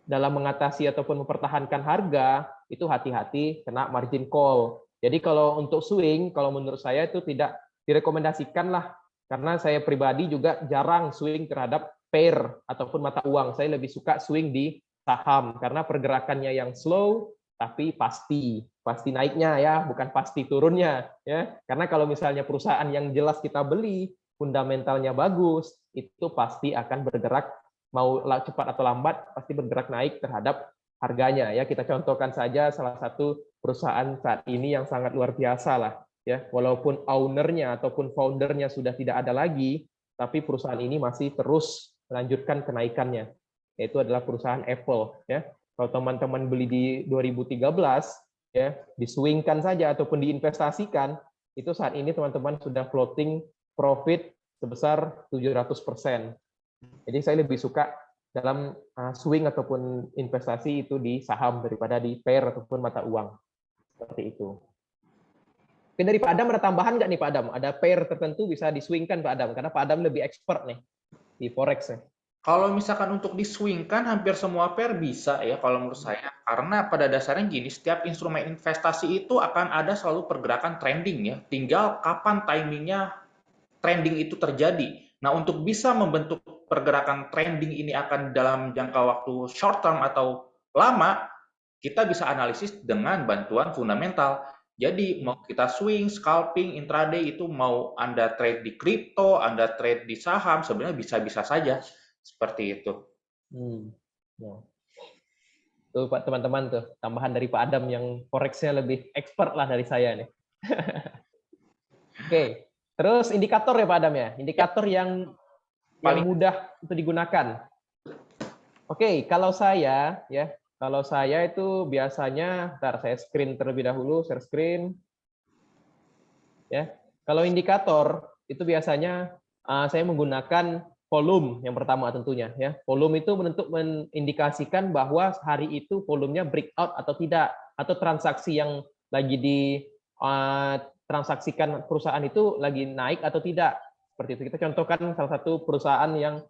mengatasi ataupun mempertahankan harga, itu hati-hati kena margin call. Jadi kalau untuk swing, kalau menurut saya itu tidak direkomendasikan lah, karena saya pribadi juga jarang swing terhadap pair ataupun mata uang. Saya lebih suka swing di saham karena pergerakannya yang slow tapi pasti naiknya ya, bukan pasti turunnya ya. Karena kalau misalnya perusahaan yang jelas kita beli, fundamentalnya bagus, itu pasti akan bergerak, mau cepat atau lambat pasti bergerak naik terhadap harganya ya. Kita contohkan saja salah satu perusahaan saat ini yang sangat luar biasa lah ya, walaupun ownernya ataupun foundernya sudah tidak ada lagi, tapi perusahaan ini masih terus melanjutkan kenaikannya, yaitu adalah perusahaan Apple ya. Kalau teman-teman beli di 2013 ya, diswingkan saja ataupun diinvestasikan, itu saat ini teman-teman sudah floating profit sebesar 700%. Jadi saya lebih suka dalam swing ataupun investasi itu di saham daripada di pair ataupun mata uang. Seperti itu. Mungkin dari Pak Adam ada tambahan nggak nih Pak Adam? Ada pair tertentu bisa diswingkan Pak Adam, karena Pak Adam lebih expert nih di forex nih. Kalau misalkan untuk diswingkan, hampir semua pair bisa ya kalau menurut saya. Karena pada dasarnya gini, setiap instrumen investasi itu akan ada selalu pergerakan trending ya. Tinggal kapan timingnya trending itu terjadi. Nah, untuk bisa membentuk pergerakan trending ini akan dalam jangka waktu short term atau lama, kita bisa analisis dengan bantuan fundamental. Jadi mau kita swing, scalping, intraday itu mau Anda trade di kripto, Anda trade di saham, sebenarnya bisa-bisa saja seperti itu. Ya. Tuh Pak teman-teman tuh, tambahan dari Pak Adam yang forex-nya lebih expert lah dari saya nih. Oke, terus indikator ya Pak Adam ya, indikator yang Paling mudah untuk digunakan. Oke, kalau saya itu biasanya, ntar saya screen terlebih dahulu, share screen. Ya, kalau indikator itu biasanya saya menggunakan volume yang pertama tentunya ya. Volume itu mengindikasikan bahwa hari itu volumenya breakout atau tidak, atau transaksi yang lagi di transaksikan perusahaan itu lagi naik atau tidak. Seperti itu. Kita contohkan salah satu perusahaan yang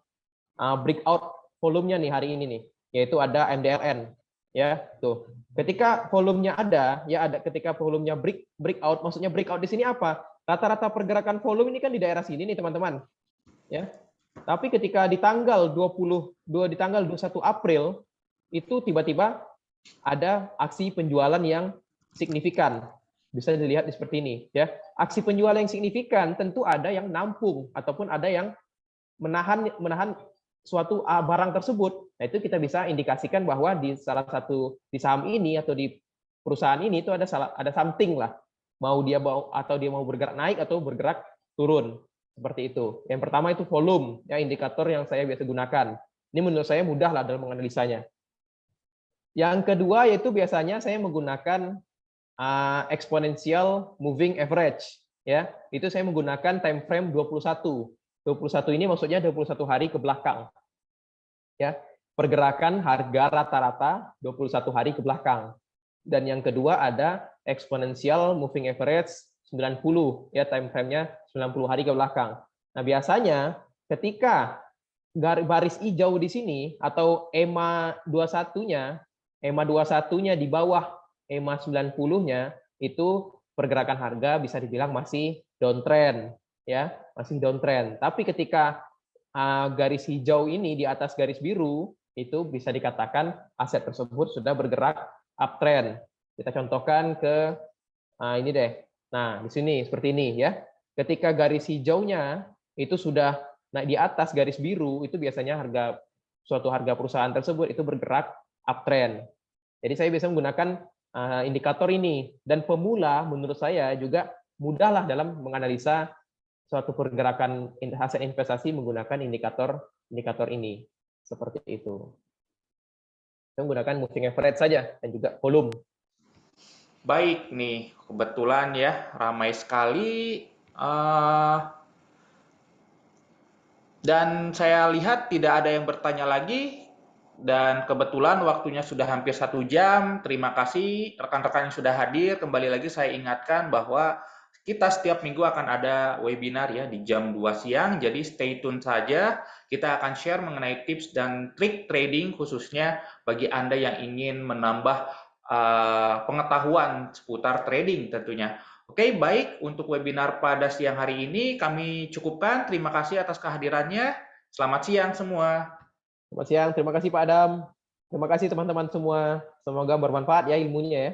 breakout volumenya nih hari ini nih, yaitu ada MDLN. Ya, tuh. Ketika volumenya ada, ketika volumenya breakout, maksudnya breakout di sini apa? Rata-rata pergerakan volume ini kan di daerah sini nih, teman-teman. Ya. Tapi ketika di tanggal 21 April itu tiba-tiba ada aksi penjualan yang signifikan. Bisa dilihat seperti ini, ya. Aksi penjualan yang signifikan tentu ada yang nampung ataupun ada yang menahan suatu barang tersebut. Nah, itu kita bisa indikasikan bahwa di salah satu di saham ini atau di perusahaan ini itu ada something lah. Mau dia mau bergerak naik atau bergerak turun. Seperti itu. Yang pertama itu volume, ya indikator yang saya biasa gunakan. Ini menurut saya mudah lah dalam menganalisanya. Yang kedua yaitu biasanya saya menggunakan exponential moving average, ya. Itu saya menggunakan time frame 21. 21 ini maksudnya 21 hari ke belakang. Ya, pergerakan harga rata-rata 21 hari ke belakang. Dan yang kedua ada exponential moving average 90, ya time frame-nya 90 hari ke belakang. Nah, biasanya ketika baris hijau di sini atau EMA 21-nya, di bawah EMA 90-nya itu pergerakan harga bisa dibilang masih downtrend. Ya, masih downtrend. Tapi ketika garis hijau ini di atas garis biru, itu bisa dikatakan aset tersebut sudah bergerak uptrend. Kita contohkan ke ini deh. Nah, di sini seperti ini ya. Ketika garis hijaunya itu sudah naik di atas garis biru, itu biasanya suatu harga perusahaan tersebut itu bergerak uptrend. Jadi saya biasa menggunakan indikator ini, dan pemula menurut saya juga mudahlah dalam menganalisa suatu pergerakan aset investasi menggunakan indikator ini. Seperti itu. Kita menggunakan moving average saja dan juga volume. baik nih, kebetulan ya ramai sekali. Dan saya lihat tidak ada yang bertanya lagi. Dan kebetulan waktunya sudah hampir 1 jam. Terima kasih rekan-rekan yang sudah hadir. Kembali lagi saya ingatkan bahwa kita setiap minggu akan ada webinar ya di jam 2 siang. Jadi stay tune saja. Kita akan share mengenai tips dan trik trading khususnya bagi Anda yang ingin menambah pengetahuan seputar trading tentunya. Oke, baik. Untuk webinar pada siang hari ini kami cukupkan. Terima kasih atas kehadirannya. Selamat siang semua. Selamat siang. Terima kasih Pak Adam. Terima kasih teman-teman semua. Semoga bermanfaat ya ilmunya ya.